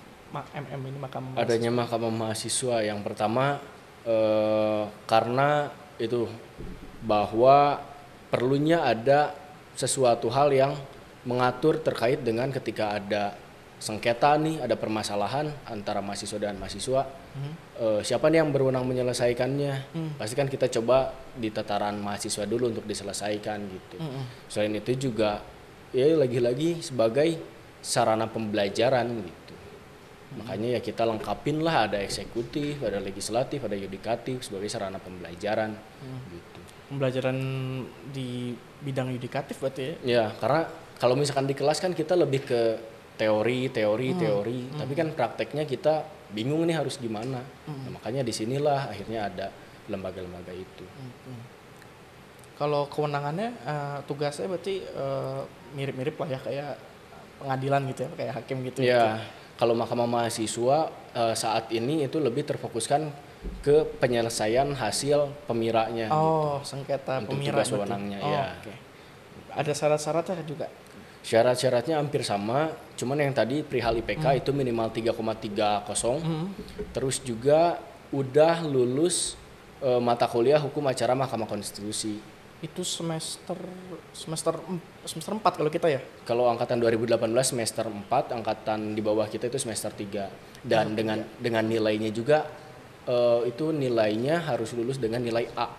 ini Mahkamah Mahasiswa? Adanya Mahkamah Mahasiswa yang pertama karena itu bahwa perlunya ada sesuatu hal yang mengatur terkait dengan ketika ada sengketa nih, ada permasalahan antara mahasiswa dan mahasiswa, siapa nih yang berwenang menyelesaikannya? Pasti kan kita coba di tataran mahasiswa dulu untuk diselesaikan gitu. Selain itu juga ya lagi-lagi sebagai sarana pembelajaran gitu. Makanya ya kita lengkapin lah, ada eksekutif, ada legislatif, ada yudikatif sebagai sarana pembelajaran gitu. Pembelajaran di bidang yudikatif berarti ya? Ya, karena kalau misalkan di kelas kan kita lebih ke teori, tapi kan prakteknya kita bingung nih harus gimana. Nah, makanya disinilah akhirnya ada lembaga-lembaga itu. Kalau kewenangannya, tugasnya berarti mirip-mirip lah ya kayak pengadilan gitu ya, kayak hakim gitu. Ya, kalau Mahkamah Mahasiswa saat ini itu lebih terfokuskan ke penyelesaian hasil pemiranya. Oh, gitu. Sengketa untuk pemira tugas wewenangnya ya. Okay. Ada syarat-syaratnya juga? Syarat-syaratnya hampir sama, cuman yang tadi perihal IPK itu minimal 3,30. Terus juga udah lulus mata kuliah hukum acara Mahkamah Konstitusi. Itu semester 4 kalau kita ya? Kalau angkatan 2018 semester 4, angkatan di bawah kita itu semester 3. Dan dengan nilainya juga itu nilainya harus lulus dengan nilai A.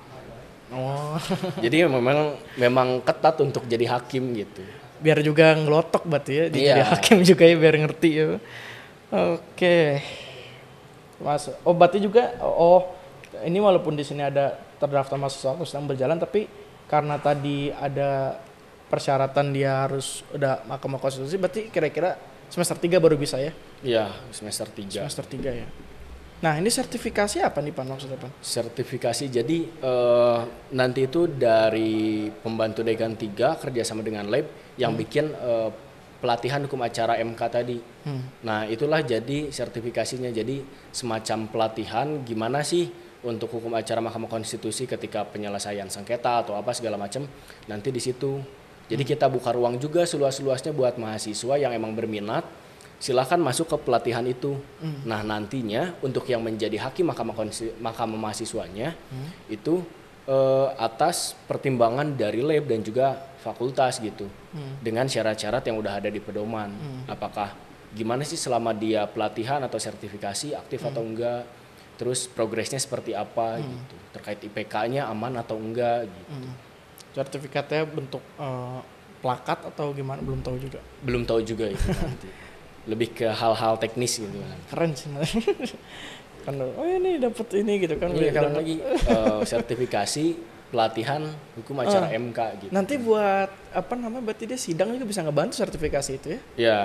Oh. Jadi memang ketat untuk jadi hakim gitu. Biar juga ngelotok berarti ya, jadi hakim juga ya biar ngerti ya. Oke. Masuk. Oh, berarti juga ini walaupun di sini ada terdaftar mahasiswa sedang berjalan, tapi karena tadi ada persyaratan dia harus udah Mahkamah Konstitusi, berarti kira-kira semester 3 baru bisa ya? Iya, semester 3. Semester 3 ya. Nah, ini sertifikasi apa nih Pak maksudnya Pak? Sertifikasi jadi nanti itu dari pembantu dekan 3 kerjasama dengan lab yang bikin pelatihan hukum acara MK tadi. Nah, itulah jadi sertifikasinya. Jadi semacam pelatihan gimana sih untuk hukum acara Mahkamah Konstitusi ketika penyelesaian sengketa atau apa segala macam nanti di situ. Jadi kita buka ruang juga seluas-luasnya buat mahasiswa yang emang berminat, silakan masuk ke pelatihan itu. Nah, nantinya untuk yang menjadi hakim Mahkamah Mahasiswanya itu atas pertimbangan dari lab dan juga fakultas gitu. Dengan syarat-syarat yang udah ada di pedoman. Apakah gimana sih selama dia pelatihan atau sertifikasi aktif atau enggak? Terus progresnya seperti apa gitu. Terkait IPK-nya aman atau enggak gitu. Sertifikatnya bentuk plakat atau gimana belum tahu juga. Belum tahu juga itu nanti. lebih ke hal-hal teknis gitu kan. Keren sih. Kan oh ini dapat ini gitu kan. Iya, kadang lagi sertifikasi pelatihan hukum acara MK gitu. Nanti buat apa namanya, berarti dia sidang juga bisa ngebantu sertifikasi itu ya? Ya,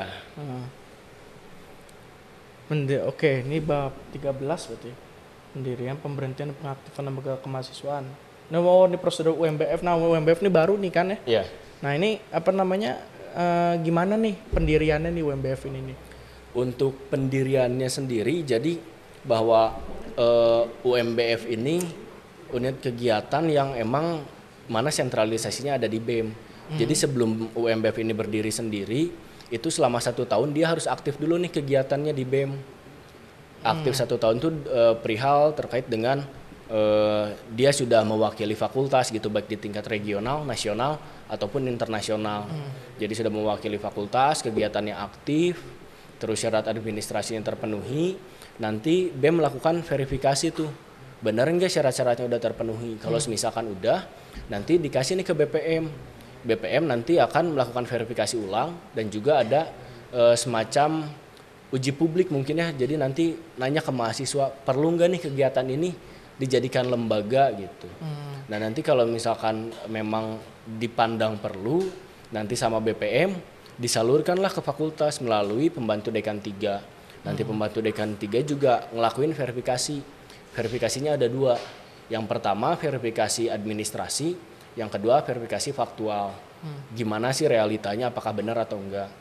Oke, ini bab 13 berarti. Pendirian, pemberhentian, pengaktifan lembaga kemahasiswaan. Nah, mau di prosedur UMBF. Nah, UMBF ini baru nih kan ya? iya. Nah, ini apa namanya, gimana nih pendiriannya nih UMBF ini nih? Untuk pendiriannya sendiri, jadi bahwa UMBF ini unit kegiatan yang emang mana sentralisasinya ada di BEM. Jadi sebelum UMBF ini berdiri sendiri, itu selama 1 tahun dia harus aktif dulu nih kegiatannya di BEM. Aktif 1 tahun itu perihal terkait dengan dia sudah mewakili fakultas gitu, baik di tingkat regional, nasional ataupun internasional. Jadi sudah mewakili fakultas, kegiatannya aktif, terus syarat administrasinya terpenuhi. Nanti BEM melakukan verifikasi tuh, benar enggak syarat-syaratnya udah terpenuhi. Kalau misalkan udah, nanti dikasih nih ke BPM. BPM nanti akan melakukan verifikasi ulang dan juga ada semacam uji publik mungkin ya. Jadi nanti nanya ke mahasiswa, perlu nggak nih kegiatan ini dijadikan lembaga gitu. Nah nanti kalau misalkan memang dipandang perlu, nanti sama BPM disalurkanlah ke fakultas melalui pembantu dekan 3. Nanti pembantu dekan 3 juga ngelakuin verifikasi. Verifikasinya ada 2. Yang pertama verifikasi administrasi, yang kedua verifikasi faktual. Gimana sih realitanya, apakah benar atau enggak.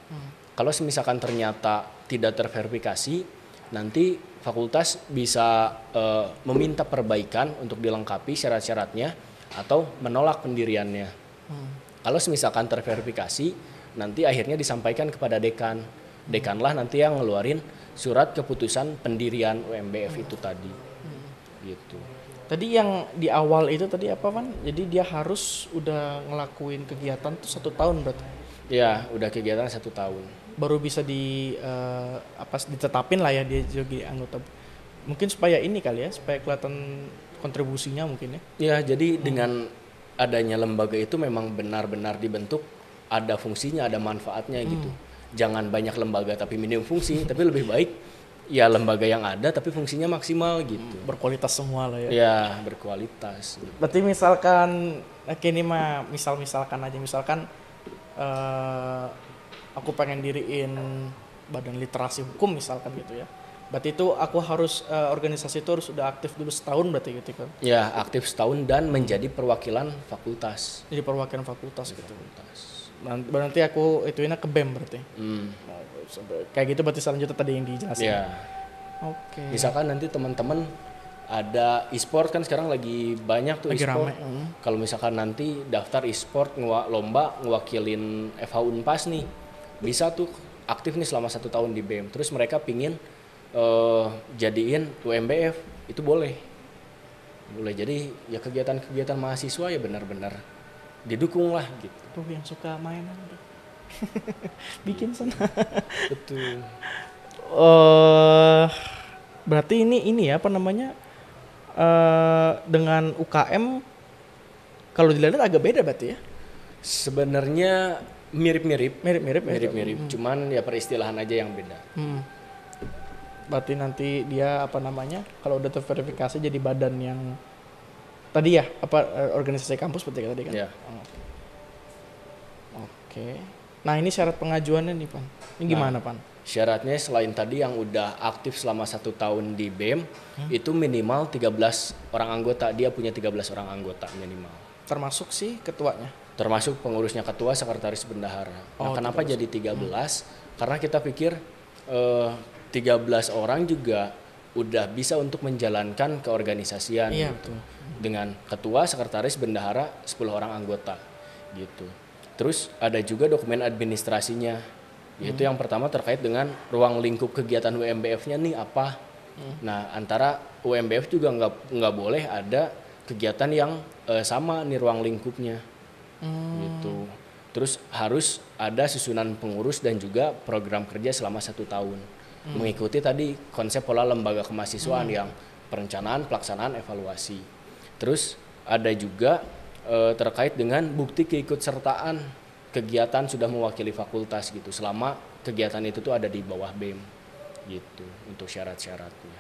Kalau misalkan ternyata tidak terverifikasi, nanti fakultas bisa meminta perbaikan untuk dilengkapi syarat-syaratnya atau menolak pendiriannya. Kalau misalkan terverifikasi, nanti akhirnya disampaikan kepada dekan. Dekanlah nanti yang ngeluarin surat keputusan pendirian UMBF itu tadi. Gitu. Tadi yang di awal itu tadi apa Van? Jadi dia harus udah ngelakuin kegiatan tuh 1 tahun berarti? Ya, udah kegiatan 1 tahun. Baru bisa ditetapin lah ya dia jadi anggota. Mungkin supaya ini kali ya, supaya kelihatan kontribusinya mungkin ya. Ya, jadi dengan adanya lembaga itu memang benar-benar dibentuk ada fungsinya, ada manfaatnya gitu. Jangan banyak lembaga tapi minim fungsi, tapi lebih baik ya lembaga yang ada tapi fungsinya maksimal gitu. Berkualitas semua lah ya. Ya, berkualitas. Gitu. Berarti misalkan ini mah misalkan aja, misalkan aku pengen diriin badan literasi hukum misalkan gitu ya. Berarti itu aku harus organisasi itu harus udah aktif dulu setahun berarti gitu kan? Ya, aktif setahun dan menjadi perwakilan fakultas. Jadi perwakilan fakultas gitu. Berarti aku ituinnya ke BEM berarti. Kayak gitu berarti selanjutnya tadi yang dijelasin. Ya. Oke. Misalkan nanti teman-teman ada e-sport kan sekarang lagi banyak tuh e-sport. Kalau misalkan nanti daftar e-sport lomba ngewakilin FH Unpas nih, bisa tuh aktif nih selama 1 tahun di BEM. Terus mereka pingin jadiin UMBF, itu boleh. Jadi ya kegiatan-kegiatan mahasiswa ya benar-benar didukung lah gitu. Tuh yang suka mainan tuh. Bikin sana. Betul. Berarti ini ya apa namanya, dengan UKM kalau dilihat agak beda berarti ya? Sebenarnya mirip-mirip, cuman ya peristilahan aja yang beda. Berarti nanti dia apa namanya, kalau udah terverifikasi jadi badan yang tadi ya apa organisasi kampus seperti tadi kan? Ya. Oke. Nah ini syarat pengajuannya nih Pan. Ini gimana Pan? Syaratnya selain tadi yang udah aktif selama 1 tahun di BEM, itu minimal 13 orang anggota. Dia punya 13 orang anggota minimal. Termasuk sih ketuanya? Termasuk pengurusnya, ketua, sekretaris, bendahara. Nah, kenapa 13. Jadi 13? Karena kita pikir 13 orang juga udah bisa untuk menjalankan keorganisasian gitu. Dengan ketua, sekretaris, bendahara, 10 orang anggota gitu. Terus ada juga dokumen administrasinya, yaitu yang pertama terkait dengan ruang lingkup kegiatan UMBF-nya nih apa. Nah antara UMBF juga nggak boleh ada kegiatan yang sama nih ruang lingkupnya gitu. Terus harus ada susunan pengurus dan juga program kerja selama 1 tahun. Mengikuti tadi konsep pola lembaga kemahasiswaan yang perencanaan, pelaksanaan, evaluasi. Terus ada juga terkait dengan bukti keikutsertaan kegiatan sudah mewakili fakultas gitu selama kegiatan itu tuh ada di bawah BEM gitu untuk syarat-syaratnya.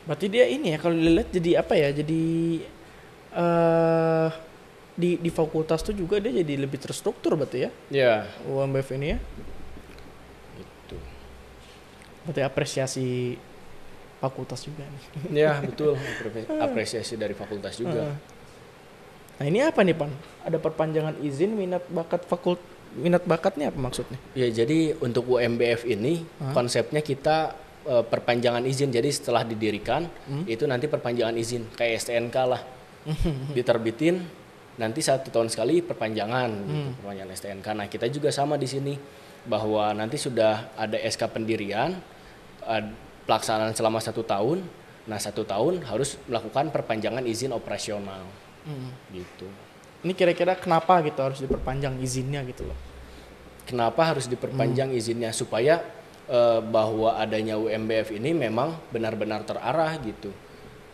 Berarti dia ini ya kalau dilihat jadi apa ya? Jadi di fakultas tuh juga dia jadi lebih terstruktur berarti ya? Ya, UMBF ini ya. gitu. Berarti apresiasi fakultas juga nih. Ya, betul. Apresiasi dari fakultas juga. Nah, ini apa nih, Pan? Ada perpanjangan izin minat bakatnya apa maksudnya? Ya, jadi untuk UMBF ini konsepnya kita perpanjangan izin. Jadi setelah didirikan itu nanti perpanjangan izin kayak STNK lah. Diterbitin nanti 1 tahun sekali perpanjangan gitu, perpanjangan STNK. Nah, kita juga sama di sini bahwa nanti sudah ada SK pendirian pelaksanaan selama 1 tahun. Nah, 1 tahun harus melakukan perpanjangan izin operasional. Gitu. Ini kira-kira kenapa gitu harus diperpanjang izinnya gitu loh? Kenapa harus diperpanjang izinnya? Supaya bahwa adanya UMBF ini memang benar-benar terarah gitu.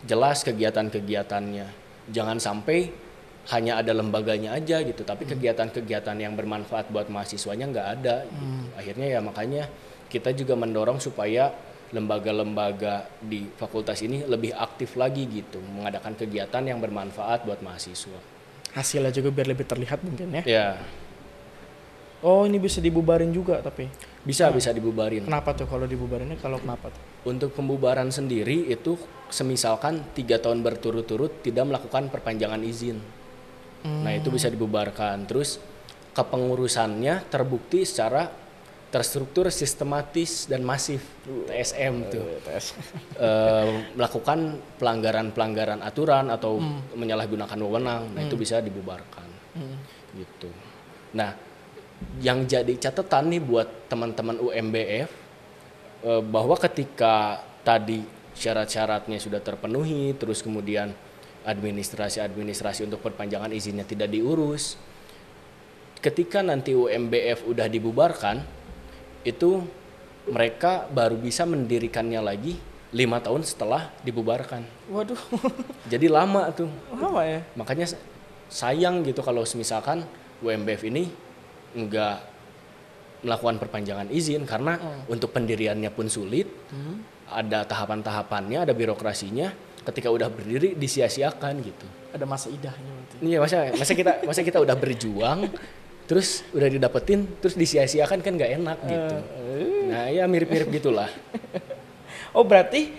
Jelas kegiatan-kegiatannya. Jangan sampai hanya ada lembaganya aja gitu, tapi kegiatan-kegiatan yang bermanfaat buat mahasiswanya nggak ada. Gitu. Akhirnya ya makanya kita juga mendorong supaya lembaga-lembaga di fakultas ini lebih aktif lagi gitu, mengadakan kegiatan yang bermanfaat buat mahasiswa. Hasilnya juga biar lebih terlihat mungkin ya? Ya. Oh, ini bisa dibubarin juga tapi? Bisa dibubarin. Kenapa tuh kalau dibubarinnya? Kenapa tuh? Untuk pembubaran sendiri itu semisalkan 3 tahun berturut-turut tidak melakukan perpanjangan izin. Nah, itu bisa dibubarkan. Terus kepengurusannya terbukti secara terstruktur, sistematis dan masif, TSM tuh. Melakukan pelanggaran aturan atau menyalahgunakan wewenang, nah itu bisa dibubarkan. Gitu. Nah, yang jadi catatan nih buat teman-teman UMBF bahwa ketika tadi syarat-syaratnya sudah terpenuhi, terus kemudian administrasi untuk perpanjangan izinnya tidak diurus, ketika nanti UMBF udah dibubarkan, itu mereka baru bisa mendirikannya lagi 5 tahun setelah dibubarkan. Waduh. Jadi lama tuh. Lama ya? Makanya sayang gitu kalau misalkan UMBF ini nggak melakukan perpanjangan izin karena untuk pendiriannya pun sulit, ada tahapan-tahapannya, ada birokrasinya. Ketika udah berdiri disia-siakan gitu. Ada masa idahnya berarti. Iya, masa kita udah berjuang terus udah didapetin terus disia-siakan kan nggak enak gitu. Nah, ya mirip-mirip gitulah. Oh, berarti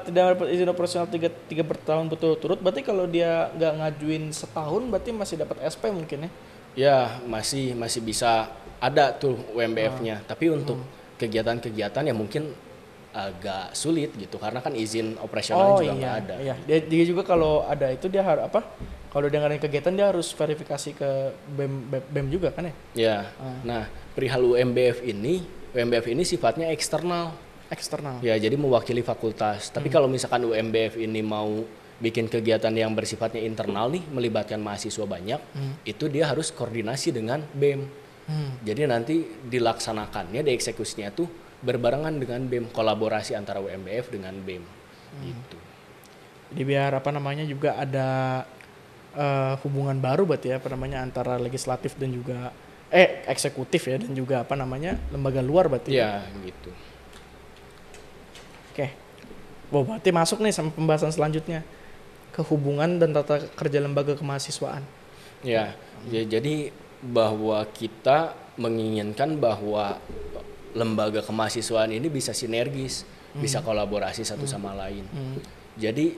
tidak dapat izin operasional 3 bertahun berturut-turut, berarti kalau dia nggak ngajuin setahun berarti masih dapat SP mungkin ya? Ya, masih bisa ada tuh UMBF-nya. Tapi untuk kegiatan-kegiatan yang mungkin agak sulit gitu karena kan izin operasional juga nggak ada. Iya, dia juga kalau ada itu dia harus apa? Kalau dia ngadain kegiatan dia harus verifikasi ke BEM juga kan ya? Ya. Nah, perihal UMBF ini sifatnya eksternal. Ya, jadi mewakili fakultas. Tapi kalau misalkan UMBF ini mau bikin kegiatan yang bersifatnya internal nih, melibatkan mahasiswa banyak, itu dia harus koordinasi dengan BEM. Jadi nanti dilaksanakannya, dieksekusinya tuh berbarengan dengan BEM, kolaborasi antara UMBF dengan BEM. Gitu. Jadi biar juga ada hubungan baru berarti ya antara legislatif dan juga eksekutif ya dan juga lembaga luar berarti. Ya, gitu. Oke. Wow, berarti masuk nih sama pembahasan selanjutnya ke hubungan dan tata kerja lembaga kemahasiswaan. Ya, jadi bahwa kita menginginkan bahwa lembaga kemahasiswaan ini bisa sinergis, bisa kolaborasi satu sama lain. Jadi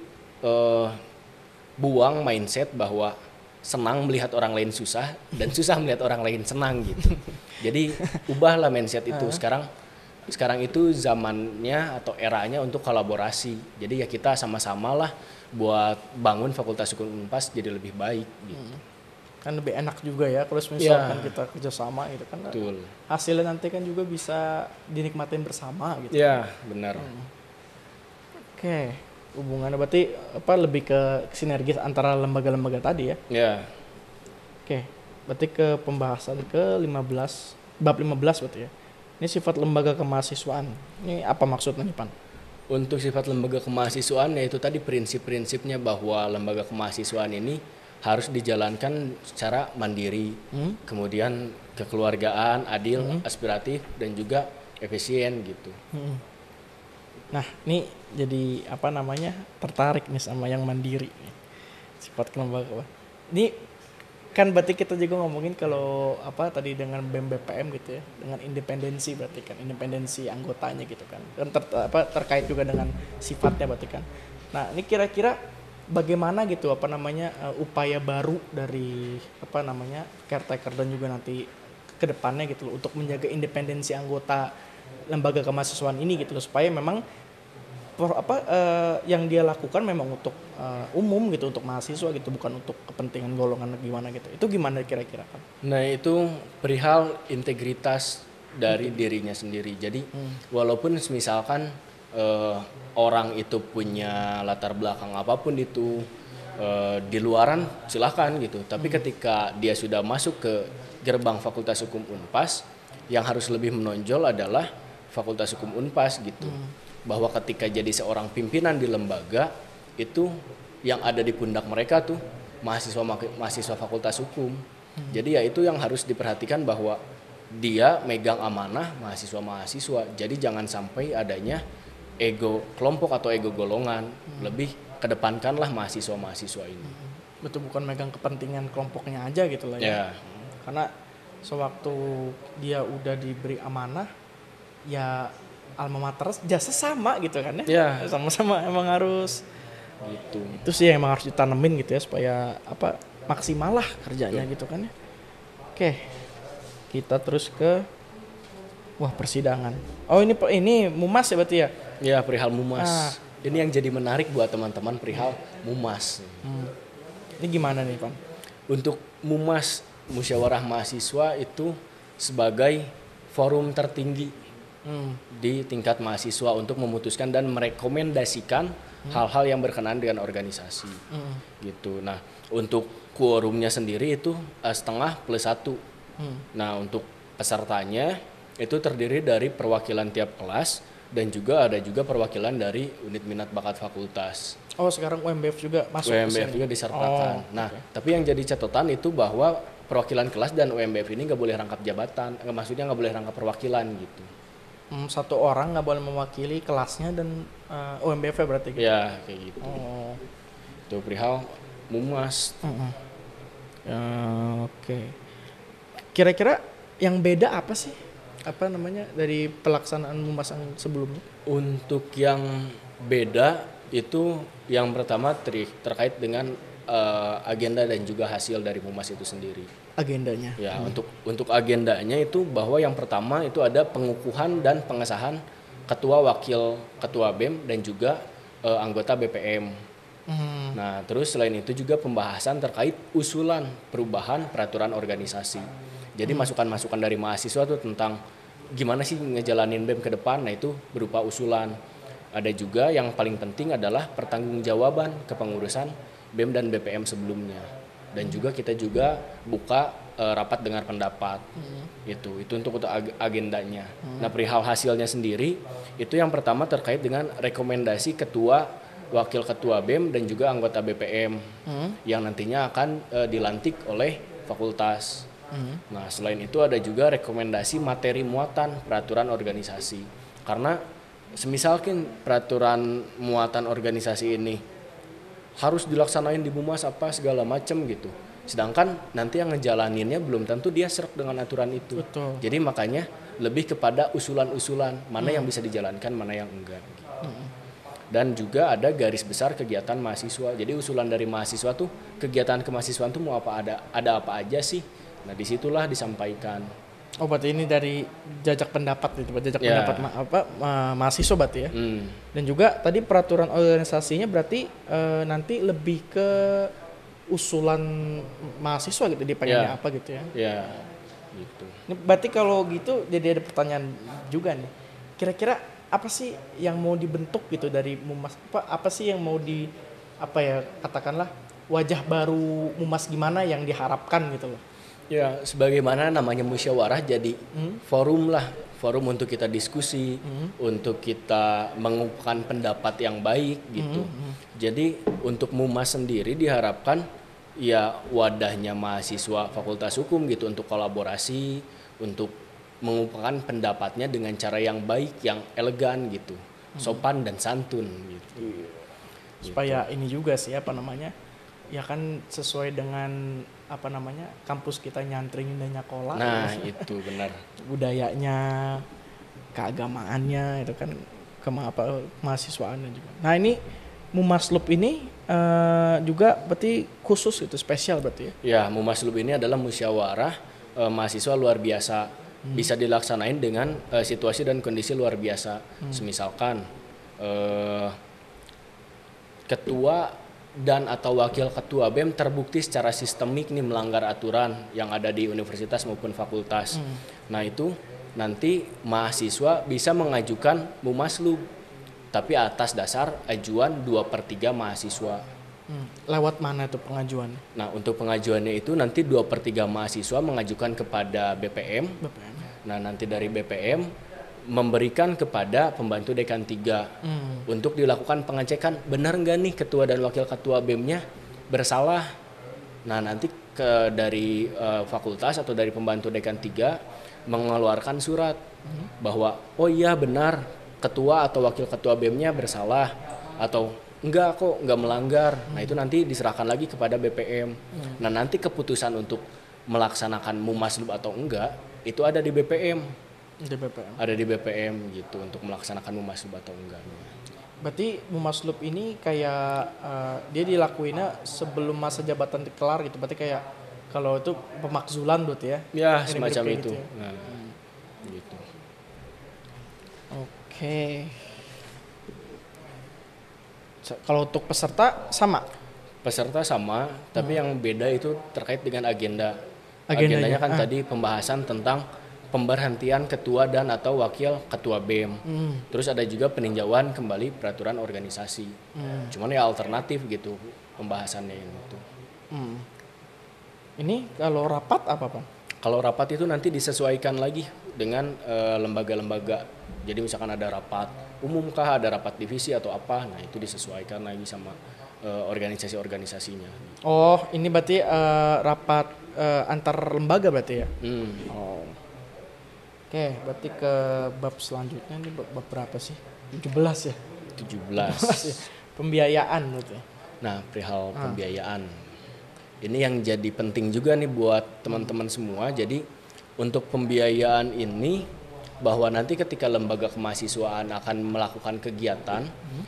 buang mindset bahwa senang melihat orang lain susah dan susah melihat orang lain senang gitu. Jadi ubahlah mindset itu. Sekarang itu zamannya atau eranya untuk kolaborasi. Jadi ya kita sama-sama lah buat bangun Fakultas Hukum Unpas jadi lebih baik gitu. Kan lebih enak juga ya kalau misalkan kita kerjasama gitu kan. Betul. Hasilnya nanti kan juga bisa dinikmatin bersama gitu. Ya, benar. Oke. Hubungannya berarti lebih ke sinergis antara lembaga-lembaga tadi ya. Ya. Oke. Berarti ke pembahasan ke 15 bab 15 berarti ya. Ini sifat lembaga kemahasiswaan. Ini apa maksudnya nih, Pan? Untuk sifat lembaga kemahasiswaan yaitu tadi prinsip-prinsipnya bahwa lembaga kemahasiswaan ini harus dijalankan secara mandiri, kemudian kekeluargaan, adil, aspiratif, dan juga efisien gitu. Nah, ini jadi tertarik nih sama yang mandiri, sifat kelembagaan. Ini kan berarti kita juga ngomongin kalau tadi dengan BEM BPM gitu ya, dengan independensi berarti kan, independensi anggotanya gitu kan, terkait juga dengan sifatnya berarti kan. Nah, ini kira-kira bagaimana gitu upaya baru dari caretaker dan juga nanti ke depannya gitu loh, untuk menjaga independensi anggota lembaga kemahasiswaan ini gitu loh, supaya memang yang dia lakukan memang untuk umum gitu, untuk mahasiswa gitu, bukan untuk kepentingan golongan gimana gitu. Itu gimana kira-kira kan? Nah, itu perihal integritas dari dirinya sendiri. Jadi walaupun misalkan orang itu punya latar belakang apapun itu di luaran silahkan gitu, tapi ketika dia sudah masuk ke gerbang Fakultas Hukum Unpas, yang harus lebih menonjol adalah Fakultas Hukum Unpas gitu. Bahwa ketika jadi seorang pimpinan di lembaga itu yang ada di pundak mereka tuh mahasiswa Fakultas Hukum. Jadi ya itu yang harus diperhatikan, bahwa dia megang amanah mahasiswa-mahasiswa. Jadi jangan sampai adanya ego kelompok atau ego golongan. Lebih kedepankanlah mahasiswa-mahasiswa ini. Betul, bukan megang kepentingan kelompoknya aja gitu lah ya. Karena sewaktu dia udah diberi amanah, ya alma mater jasa sama gitu kan ya. Sama-sama emang harus gitu. Itu sih yang emang harus ditanemin gitu ya, supaya maksimal lah kerjanya gitu kan ya. Oke. Kita terus ke persidangan. Oh, ini Mumas ya berarti ya? Ya, perihal Mumas. Ini yang jadi menarik buat teman-teman, perihal Mumas. Ini gimana nih, Pan? Untuk Mumas, Musyawarah Mahasiswa itu sebagai forum tertinggi di tingkat mahasiswa untuk memutuskan dan merekomendasikan hal-hal yang berkenaan dengan organisasi gitu. Nah, untuk quorumnya sendiri itu 1/2+1. Nah, untuk pesertanya itu terdiri dari perwakilan tiap kelas dan juga ada perwakilan dari unit minat bakat fakultas. Oh, sekarang UMBF juga masuk. UMBF juga disertakan. Nah, tapi yang jadi catatan itu bahwa perwakilan kelas dan UMBF ini nggak boleh rangkap jabatan, maksudnya nggak boleh rangkap perwakilan gitu. Satu orang nggak boleh mewakili kelasnya dan UMBF berarti gitu? Ya, kayak gitu. Itu perihal Mumas. Oke. Kira-kira yang beda apa sih? Dari pelaksanaan Mumas yang sebelumnya? Untuk yang beda itu yang pertama terkait dengan agenda dan juga hasil dari Mumas itu sendiri. Agendanya? Ya, untuk agendanya itu bahwa yang pertama itu ada pengukuhan dan pengesahan ketua, wakil ketua BEM dan juga anggota BPM. Nah, terus selain itu juga pembahasan terkait usulan perubahan peraturan organisasi. Jadi masukan-masukan dari mahasiswa tuh tentang gimana sih ngejalanin BEM ke depan. Nah, itu berupa usulan. Ada juga yang paling penting adalah pertanggungjawaban kepengurusan BEM dan BPM sebelumnya. Dan juga kita juga buka rapat dengar pendapat. Itu untuk agendanya. Nah, perihal hasilnya sendiri itu yang pertama terkait dengan rekomendasi ketua, wakil ketua BEM dan juga anggota BPM yang nantinya akan dilantik oleh fakultas. Nah, selain itu ada juga rekomendasi materi muatan peraturan organisasi. Karena semisalkan peraturan muatan organisasi ini harus dilaksanain di Mumas apa segala macam gitu. Sedangkan nanti yang ngejalaninnya belum tentu dia serap dengan aturan itu. Betul. Jadi makanya lebih kepada usulan-usulan mana yang bisa dijalankan, mana yang enggak. Gitu. Dan juga ada garis besar kegiatan mahasiswa. Jadi usulan dari mahasiswa tuh kegiatan kemahasiswaan tuh mau ada apa aja sih. Nah, disitulah disampaikan. Oh, berarti ini dari jajak pendapat gitu, pendapat mahasiswa berarti ya. Dan juga tadi peraturan organisasinya berarti nanti lebih ke usulan mahasiswa gitu, dia pengennya apa gitu ya. Ya, gitu. Ini berarti kalau gitu jadi ada pertanyaan juga nih. Kira-kira apa sih yang mau dibentuk gitu dari Mumas? Apa sih yang mau katakanlah wajah baru Mumas gimana yang diharapkan gitu loh? Ya, sebagaimana namanya musyawarah jadi forum untuk kita diskusi, untuk kita mengukuhkan pendapat yang baik gitu. Jadi untuk Mumas sendiri diharapkan ya wadahnya mahasiswa Fakultas Hukum gitu untuk kolaborasi, untuk mengungkapkan pendapatnya dengan cara yang baik, yang elegan gitu, sopan dan santun gitu. Supaya ini juga sih apa namanya, ya kan sesuai dengan apa namanya kampus kita nyantringin dan nyakola. Nah itu benar. Budayanya, keagamaannya itu kan mahasiswaannya juga. Nah ini Mumaslup ini juga berarti khusus itu spesial berarti ya? Ya, Mumaslup ini adalah musyawarah mahasiswa luar biasa. Bisa dilaksanain dengan situasi dan kondisi luar biasa. Semisalkan ketua dan atau wakil ketua BEM terbukti secara sistemik nih melanggar aturan yang ada di universitas maupun fakultas. Nah itu nanti mahasiswa bisa mengajukan Mumaslup, tapi atas dasar ajuan 2/3 mahasiswa. Lewat mana tuh pengajuan? Nah untuk pengajuannya itu nanti 2/3 mahasiswa mengajukan kepada BPM. BPM. Nah nanti dari BPM memberikan kepada pembantu dekan 3 untuk dilakukan pengecekan benar nggak nih ketua dan wakil ketua BEM-nya bersalah. Nah nanti dari fakultas atau dari pembantu dekan 3 mengeluarkan surat bahwa oh iya benar ketua atau wakil ketua BEM-nya bersalah atau enggak kok enggak melanggar. Nah itu nanti diserahkan lagi kepada BPM. Nah nanti keputusan untuk melaksanakan Mumaslup atau enggak itu ada di BPM. Di BPM. Ada di BPM gitu untuk melaksanakan Mumaslup atau enggak. Berarti Mumaslup ini kayak dia dilakuinnya sebelum masa jabatan kelar gitu. Berarti kayak kalau itu pemakzulan berarti ya? Ya Mirip-mirip semacam kayak itu. gitu ya? Nah, gitu. Oke. Kalau untuk peserta sama? Peserta sama, tapi yang beda itu terkait dengan agenda. Agendanya Agendanya kan tadi pembahasan tentang pemberhentian ketua dan atau wakil ketua BEM. Terus ada juga peninjauan kembali peraturan organisasi. Cuman ya alternatif gitu pembahasannya itu. Ini kalau rapat apa Pak? Kalau rapat itu nanti disesuaikan lagi dengan lembaga-lembaga. Jadi misalkan ada rapat umum kah, ada rapat divisi atau apa, nah itu disesuaikan lagi sama organisasi-organisasinya. Oh, ini berarti rapat antar lembaga berarti ya? Oh. Oke, berarti ke bab selanjutnya ini bab berapa sih? 17 ya? 17. Pembiayaan berarti. Nah, perihal pembiayaan. Ini yang jadi penting juga nih buat teman-teman semua. Jadi untuk pembiayaan ini bahwa nanti ketika lembaga kemahasiswaan akan melakukan kegiatan,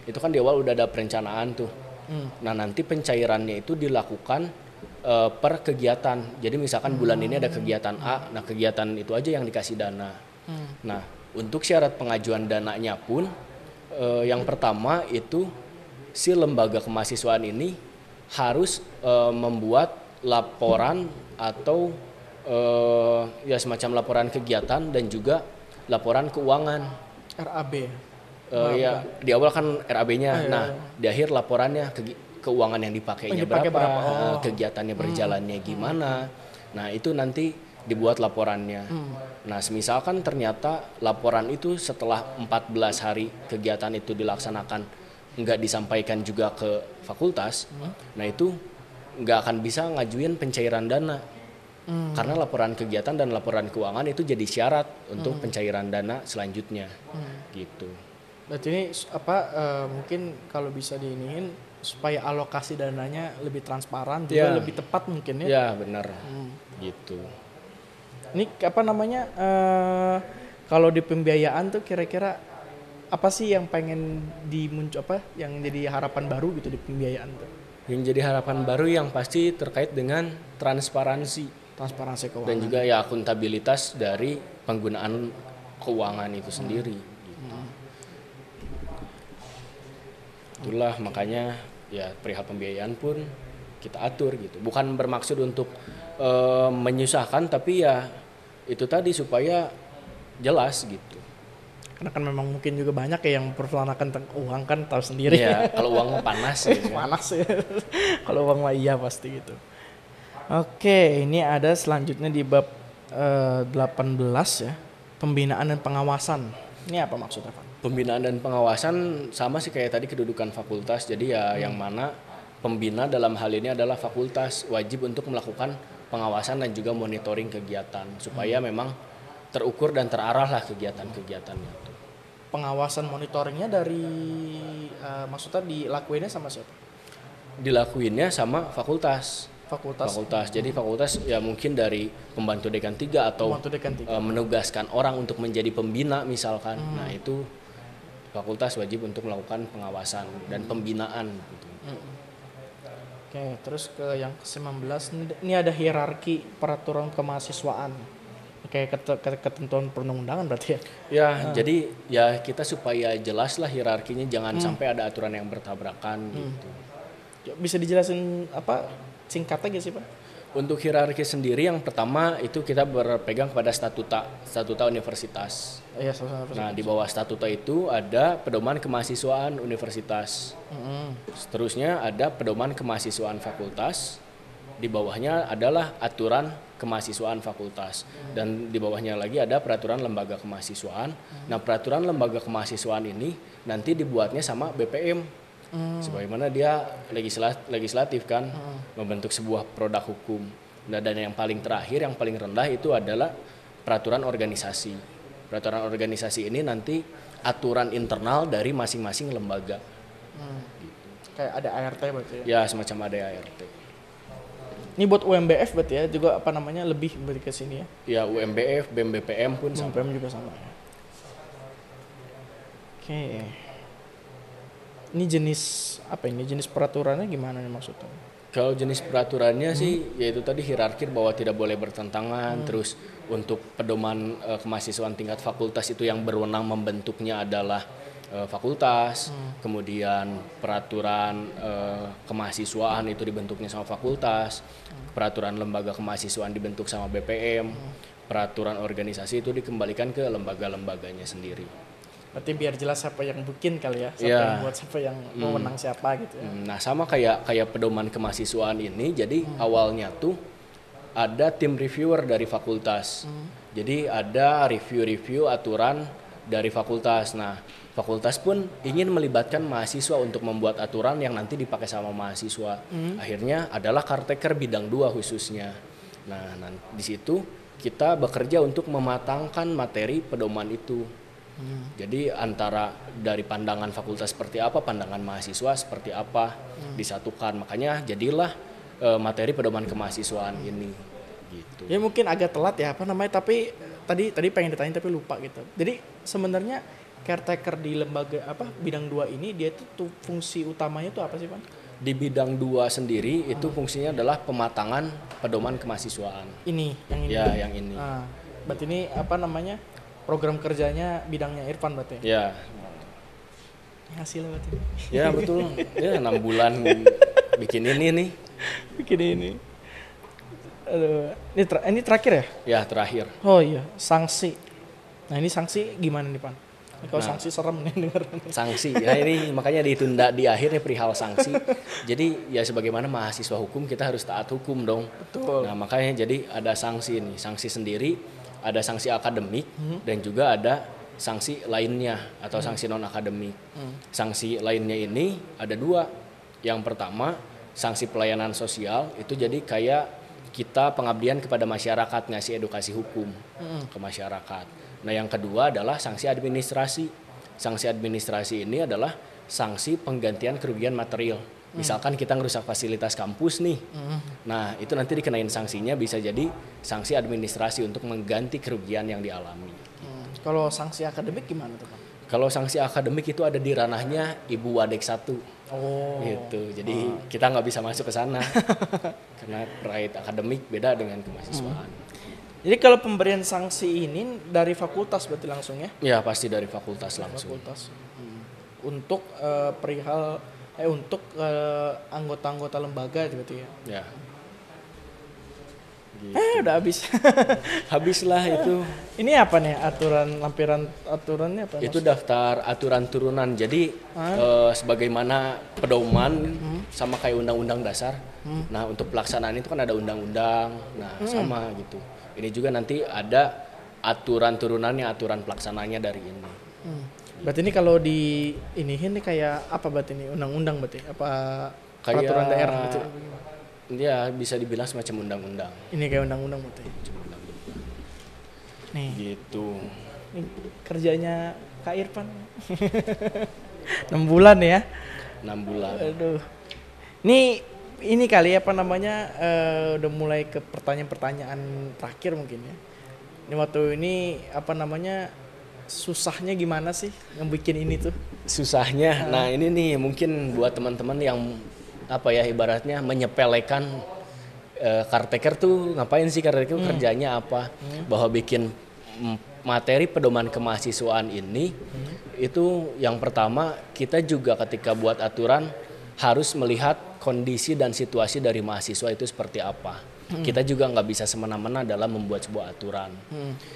itu kan di awal udah ada perencanaan tuh. Nah, nanti pencairannya itu dilakukan per kegiatan. Jadi misalkan bulan ini ada kegiatan A, nah kegiatan itu aja yang dikasih dana. Nah, untuk syarat pengajuan dananya pun yang pertama itu si lembaga kemahasiswaan ini harus membuat laporan atau ya semacam laporan kegiatan dan juga laporan keuangan. RAB. Ya di awal kan RAB-nya. Nah, di akhir laporannya keuangan yang dipakainya berapa, kegiatannya berjalannya gimana. Nah, itu nanti dibuat laporannya. Nah, semisalkan ternyata laporan itu setelah 14 hari kegiatan itu dilaksanakan nggak disampaikan juga ke fakultas, nah itu nggak akan bisa ngajuin pencairan dana. Karena laporan kegiatan dan laporan keuangan itu jadi syarat untuk pencairan dana selanjutnya. Gitu. Berarti ini mungkin kalau bisa diiniin supaya alokasi dananya lebih transparan juga lebih tepat mungkin ya. Ya benar. Gitu. Ini apa namanya kalau di pembiayaan tuh kira-kira apa sih yang pengen yang jadi harapan baru gitu di pembiayaan tuh? Yang jadi harapan baru yang pasti terkait dengan transparansi keuangan dan juga ya akuntabilitas dari penggunaan keuangan itu sendiri. Gitu. Itulah makanya ya perihal pembiayaan pun kita atur gitu. Bukan bermaksud untuk menyusahkan, tapi ya itu tadi supaya jelas gitu. Karena kan memang mungkin juga banyak ya yang memperfilanakan tentang uang kan tahu sendiri. Iya, kalau uang panas gitu. Panas ya. Kalau uang mah iya pasti gitu. Oke, ini ada selanjutnya di bab 18 ya. Pembinaan dan pengawasan. Ini apa maksudnya, Pak? Pembinaan dan pengawasan sama sih kayak tadi kedudukan fakultas. Jadi ya yang mana pembina dalam hal ini adalah fakultas wajib untuk melakukan pengawasan dan juga monitoring kegiatan supaya memang terukur dan terarah lah kegiatan-kegiatannya. Pengawasan monitoringnya dari maksudnya dilakuinnya sama siapa? Dilakuinnya sama fakultas. Fakultas. Jadi fakultas ya mungkin dari pembantu dekan 3 atau Pembantu dekan 3. Menugaskan orang untuk menjadi pembina misalkan. Nah, itu fakultas wajib untuk melakukan pengawasan dan pembinaan gitu. Oke, terus ke yang ke-19 ini ada hierarki peraturan kemahasiswaan. Kayak ketentuan perundang-undangan berarti ya. Ya, jadi ya kita supaya jelas lah hierarkinya, jangan sampai ada aturan yang bertabrakan gitu. Ya, bisa dijelasin apa singkatnya gitu sih Pak? Untuk hierarki sendiri yang pertama itu kita berpegang pada statuta universitas. Iya, Nah, di bawah statuta itu ada pedoman kemahasiswaan universitas. Seterusnya ada pedoman kemahasiswaan fakultas. Di bawahnya adalah aturan kemahasiswaan fakultas, dan di bawahnya lagi ada peraturan lembaga kemahasiswaan. Nah, peraturan lembaga kemahasiswaan ini nanti dibuatnya sama BPM. Sebagaimana dia legislatif kan, membentuk sebuah produk hukum. Nah, dan yang paling terakhir, yang paling rendah itu adalah peraturan organisasi. Peraturan organisasi ini nanti aturan internal dari masing-masing lembaga. Kayak ada ART berarti ya? Ya, semacam ada ART. Ini buat UMBF berarti ya, juga apa namanya lebih berarti ke sini ya? Ya, UMBF, BEM, BPM pun sama. BPM juga sama ya. Oke. Ini jenis apa ini? Jenis peraturannya gimana nih maksudnya? Kalau jenis peraturannya sih yaitu tadi hierarki bahwa tidak boleh bertentangan. Terus untuk pedoman kemahasiswaan tingkat fakultas itu yang berwenang membentuknya adalah fakultas. Kemudian peraturan kemahasiswaan itu dibentuknya sama fakultas. Peraturan lembaga kemahasiswaan dibentuk sama BPM. Peraturan organisasi itu dikembalikan ke lembaga-lembaganya sendiri. Berarti biar jelas siapa yang bikin kali ya, siapa yang buat, siapa yang mewenang siapa gitu ya. Nah, sama kayak pedoman kemahasiswaan ini, jadi awalnya tuh ada tim reviewer dari fakultas. Jadi ada review aturan dari fakultas. Nah, fakultas pun ingin melibatkan mahasiswa untuk membuat aturan yang nanti dipakai sama mahasiswa. Akhirnya adalah Karteker bidang 2 khususnya. Nah, di situ kita bekerja untuk mematangkan materi pedoman itu. Jadi antara dari pandangan fakultas seperti apa, pandangan mahasiswa seperti apa, disatukan. Makanya jadilah materi pedoman kemahasiswaan ini gitu. Ya mungkin agak telat ya apa namanya, tapi tadi pengen ditanya tapi lupa gitu. Jadi sebenarnya caretaker di lembaga apa bidang 2 ini dia tuh fungsi utamanya tuh apa sih, Pak? Di bidang 2 sendiri itu fungsinya adalah pematangan pedoman kemahasiswaan. Yang ini. Ya, yang ini. Nah, berarti ini apa namanya? Program kerjanya bidangnya Irfan berarti. Ya. Hasilnya berarti. Ya, betul. Ya, 6 bulan bikin ini nih. Bikin ini. Aduh, ini terakhir ya? Ya, terakhir. Oh iya, sanksi. Nah, ini sanksi gimana nih, Pan? Kalau sanksi serem nih denger. Sanksi. Ya, ini makanya ditunda di akhir nih perihal sanksi. Jadi ya sebagaimana mahasiswa hukum kita harus taat hukum dong. Betul. Nah, makanya jadi ada sanksi nih. Sanksi sendiri ada sanksi akademik dan juga ada sanksi lainnya atau sanksi non akademik. Sanksi lainnya ini ada 2. Yang pertama sanksi pelayanan sosial, itu jadi kayak kita pengabdian kepada masyarakat, ngasih edukasi hukum ke masyarakat. Nah, yang kedua adalah sanksi administrasi. Sanksi administrasi ini adalah sanksi penggantian kerugian material. Misalkan kita ngerusak fasilitas kampus nih. Nah, itu nanti dikenain sanksinya bisa jadi sanksi administrasi untuk mengganti kerugian yang dialami. Kalau sanksi akademik gimana tuh, Pak? Kalau sanksi akademik itu ada di ranahnya Ibu Wadek 1. Oh. Gitu. Jadi kita nggak bisa masuk ke sana. Karena terkait akademik beda dengan kemahasiswaan. Jadi kalau pemberian sanksi ini dari fakultas berarti langsung ya? Ya, pasti dari fakultas langsung. Fakultas. Untuk perihal untuk anggota-anggota lembaga berarti ya. Ya. Gitu. Udah habis. Habislah itu. Ini apa nih aturannya apa? Itu daftar aturan turunan. Jadi sebagaimana pedoman sama kayak undang-undang dasar. Nah, untuk pelaksanaan itu kan ada undang-undang. Nah, sama gitu. Ini juga nanti ada aturan turunannya, aturan pelaksananya dari ini. Berarti ini kalau di ini kayak apa berarti ini undang-undang berarti apa peraturan daerah gitu. Ya bisa dibilang semacam undang-undang. Ini kayak undang-undang betul. Nih. Gitu. Ini kerjanya Kak Irfan. 6 bulan ya. 6 bulan. Aduh. Ini kali apa namanya udah mulai ke pertanyaan-pertanyaan terakhir mungkin ya. Ini waktu ini apa namanya susahnya gimana sih ngebikin ini tuh? Susahnya. Nah, ini nih mungkin buat teman-teman yang apa ya ibaratnya menyepelekan caretaker tuh ngapain sih, caretaker kerjanya apa? Bahwa bikin materi pedoman kemahasiswaan ini itu yang pertama kita juga ketika buat aturan harus melihat kondisi dan situasi dari mahasiswa itu seperti apa. Kita juga nggak bisa semena-mena dalam membuat sebuah aturan.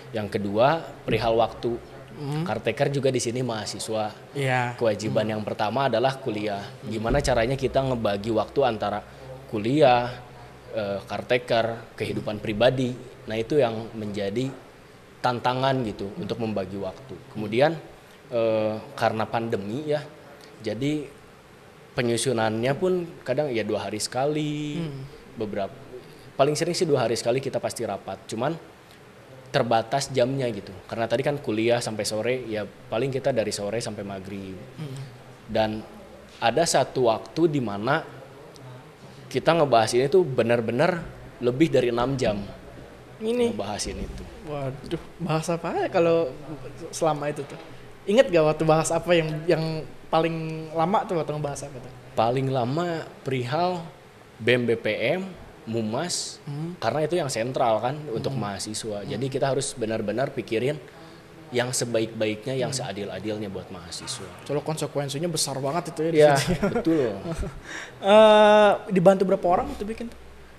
Yang kedua perihal waktu. Caretaker juga di sini mahasiswa. Iya. Kewajiban yang pertama adalah kuliah. Gimana caranya kita ngebagi waktu antara kuliah, caretaker, kehidupan pribadi. Nah itu yang menjadi tantangan gitu untuk membagi waktu. Kemudian karena pandemi ya, jadi penyusunannya pun kadang ya 2 hari sekali, beberapa paling sering sih 2 hari sekali kita pasti rapat. Cuman terbatas jamnya gitu, karena tadi kan kuliah sampai sore, ya paling kita dari sore sampai maghrib. Dan ada satu waktu di mana kita ngebahas ini tuh benar-benar lebih dari 6 jam Ini. ngebahas ini tuh. Waduh, bahas apa ya kalau selama itu tuh? Ingat gak waktu bahas apa yang paling lama tuh waktu ngebahas apa tuh? Paling lama perihal BEM BPM, Mumas, karena itu yang sentral kan untuk mahasiswa. Jadi kita harus benar-benar pikirin yang sebaik-baiknya, yang seadil-adilnya buat mahasiswa. Soalnya konsekuensinya besar banget itu ya. Iya, betul. Dibantu berapa orang itu bikin?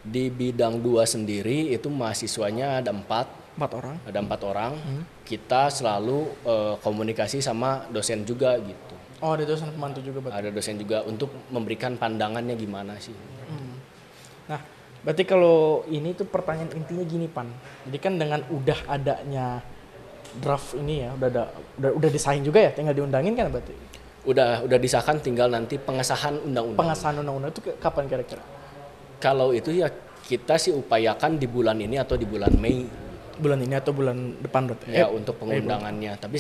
Di bidang 2 sendiri itu mahasiswanya ada 4. 4 orang. Ada 4 orang. Kita selalu komunikasi sama dosen juga gitu. Oh, ada dosen pembantu juga berarti. Ada dosen juga untuk memberikan pandangannya gimana sih. Nah, berarti kalau ini tuh pertanyaan intinya gini Pan. Jadi kan dengan udah adanya draft ini ya, udah disahin juga ya, tinggal diundangin kan berarti. Udah disahkan, tinggal nanti pengesahan undang-undang. Pengesahan undang-undang itu kapan kira-kira? Kalau itu ya kita sih upayakan di bulan ini atau di bulan Mei. Bulan ini atau bulan depan berarti? Ya untuk pengundangannya. Tapi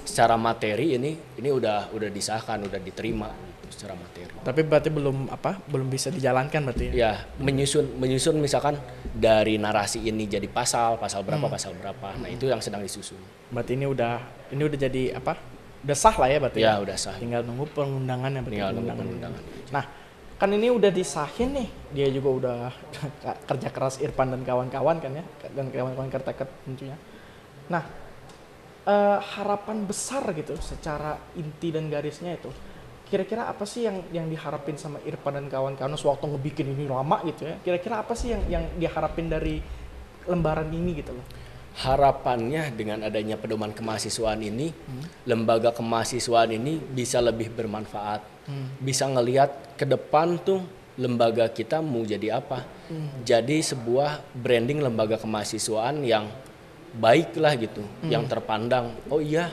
secara materi ini udah disahkan, udah diterima gitu, secara materi. Tapi berarti belum bisa dijalankan berarti ya? Ya menyusun misalkan dari narasi ini jadi pasal berapa. Nah itu yang sedang disusun. Berarti ini udah jadi apa? Udah sah lah ya berarti? Ya udah sah. Tinggal nunggu pengundangannya berarti. Tinggal nunggu pengundangan. Nah kan ini udah disahin nih, dia juga udah kerja keras Irfan dan kawan-kawan kan ya, dan kawan-kawan caretaker tentunya. Nah harapan besar gitu secara inti dan garisnya itu, kira-kira apa sih yang diharapin sama Irfan dan kawan-kawan sewaktu ngebikin ini lama gitu ya? Kira-kira apa sih yang diharapin dari lembaran ini gitu loh? Harapannya dengan adanya pedoman kemahasiswaan ini, lembaga kemahasiswaan ini bisa lebih bermanfaat, bisa ngelihat ke depan tuh lembaga kita mau jadi apa. Jadi sebuah branding lembaga kemahasiswaan yang baik lah gitu, yang terpandang. Oh iya,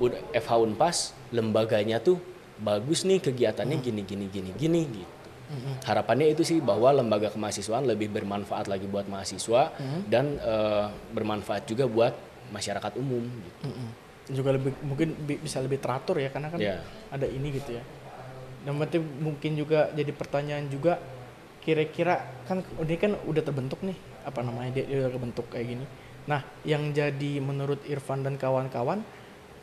udah FH Unpas lembaganya tuh bagus nih, kegiatannya gini gitu. Harapannya itu sih bahwa lembaga kemahasiswaan lebih bermanfaat lagi buat mahasiswa dan bermanfaat juga buat masyarakat umum gitu. Juga mungkin bisa lebih teratur ya, karena kan ada ini gitu ya. Dan berarti mungkin juga jadi pertanyaan juga, kira-kira kan ini kan udah terbentuk nih apa namanya, dia udah kebentuk kayak gini. Nah yang jadi menurut Irfan dan kawan-kawan,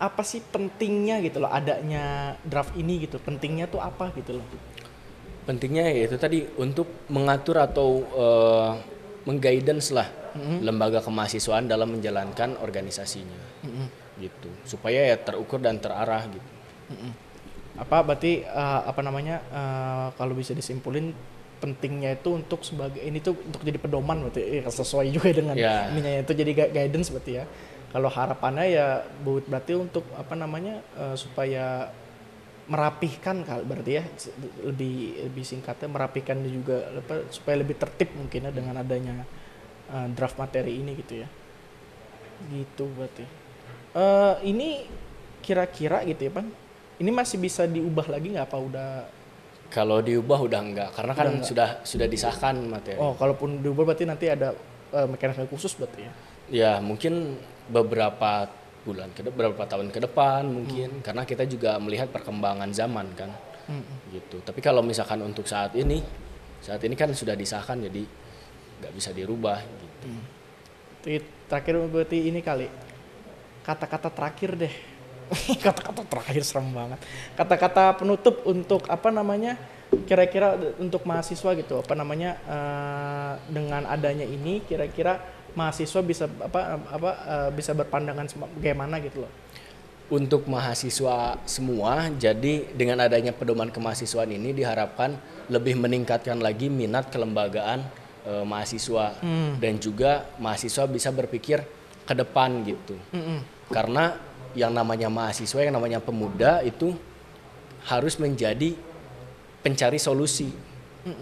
apa sih pentingnya gitu loh adanya draft ini gitu, pentingnya tuh apa gitu loh? Pentingnya yaitu tadi untuk mengatur atau mengguidance lah lembaga kemahasiswaan dalam menjalankan organisasinya, gitu, supaya ya terukur dan terarah gitu. Apa berarti kalau bisa disimpulin pentingnya itu untuk sebagai ini tuh untuk jadi pedoman berarti sesuai juga dengan ininya itu jadi guidance berarti ya. Kalau harapannya ya berarti untuk supaya merapihkan berarti ya, lebih singkatnya merapihkan juga supaya lebih tertib mungkin ya dengan adanya draft materi ini gitu ya, gitu berarti. Ini kira-kira gitu ya Pan, ini masih bisa diubah lagi nggak, apa udah Kalau diubah udah enggak, karena kan sudah disahkan materi. Oh, kalaupun diubah berarti nanti ada mekanisme khusus berarti ya. Ya mungkin beberapa beberapa tahun ke depan mungkin, karena kita juga melihat perkembangan zaman kan, gitu. Tapi kalau misalkan untuk saat ini kan sudah disahkan, jadi nggak bisa dirubah gitu. Terakhir berarti ini kali, kata-kata terakhir deh. Kata-kata terakhir serem banget. Kata-kata penutup untuk apa namanya, kira-kira untuk mahasiswa gitu, apa namanya, dengan adanya ini kira-kira mahasiswa bisa bisa berpandangan bagaimana gitu loh. Untuk mahasiswa semua, jadi dengan adanya pedoman kemahasiswaan ini diharapkan lebih meningkatkan lagi minat kelembagaan mahasiswa, dan juga mahasiswa bisa berpikir ke depan gitu. Karena yang namanya mahasiswa, yang namanya pemuda itu harus menjadi pencari solusi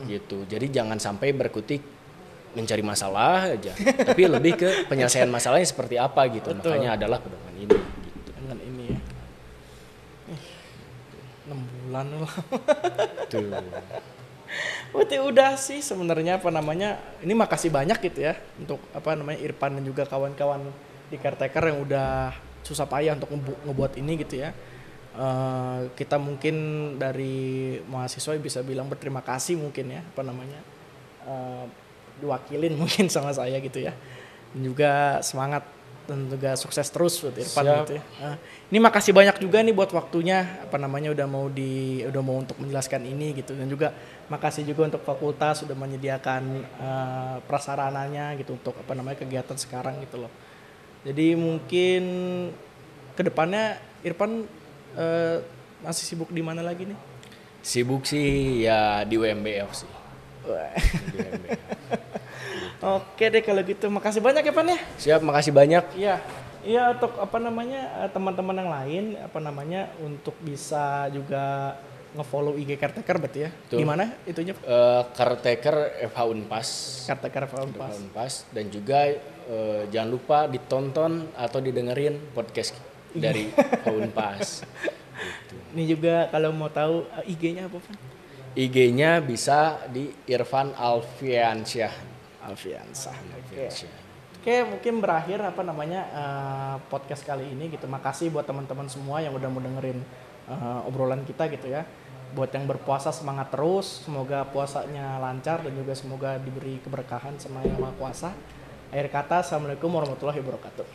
gitu. Jadi jangan sampai berkutik mencari masalah aja, tapi lebih ke penyelesaian masalahnya seperti apa gitu. Betul. Makanya adalah pedoman ini gitu. Dengan ini ya. 6 bulan lah. Tuh. Berarti udah sih sebenarnya apa namanya. Ini makasih banyak gitu ya untuk apa namanya Irfan dan juga kawan-kawan di Caretaker yang udah susah payah untuk ngebuat ini gitu ya. Kita mungkin dari mahasiswa bisa bilang berterima kasih mungkin ya, apa namanya, diwakilin mungkin sama saya gitu ya, dan juga semangat dan juga sukses terus buat Irfan gitu ya. Ini makasih banyak juga nih buat waktunya, apa namanya udah mau untuk menjelaskan ini gitu, dan juga makasih juga untuk fakultas sudah menyediakan prasarananya gitu untuk apa namanya kegiatan sekarang gitu loh. Jadi mungkin kedepannya Irfan masih sibuk di mana lagi nih? Sibuk sih ya di UMBF sih. Oke deh kalau gitu, makasih banyak ya Pan ya. Siap, makasih banyak. Iya untuk apa namanya teman-teman yang lain apa namanya untuk bisa juga nge-follow IG Caretaker berarti ya. Gimana itunya? Caretaker FH Unpas. Caretaker FH Unpas, dan juga jangan lupa ditonton atau didengerin podcast dari FH Unpas. Gitu. Ini juga kalau mau tahu IG-nya apa Pan? IG-nya bisa di Irfan Alfiansyah. Oke, mungkin berakhir apa namanya podcast kali ini gitu. Makasih buat teman-teman semua yang udah mau dengerin obrolan kita gitu ya. Buat yang berpuasa semangat terus, semoga puasanya lancar dan juga semoga diberi keberkahan sama Yang Maha Kuasa. Akhir kata, Assalamualaikum warahmatullahi wabarakatuh.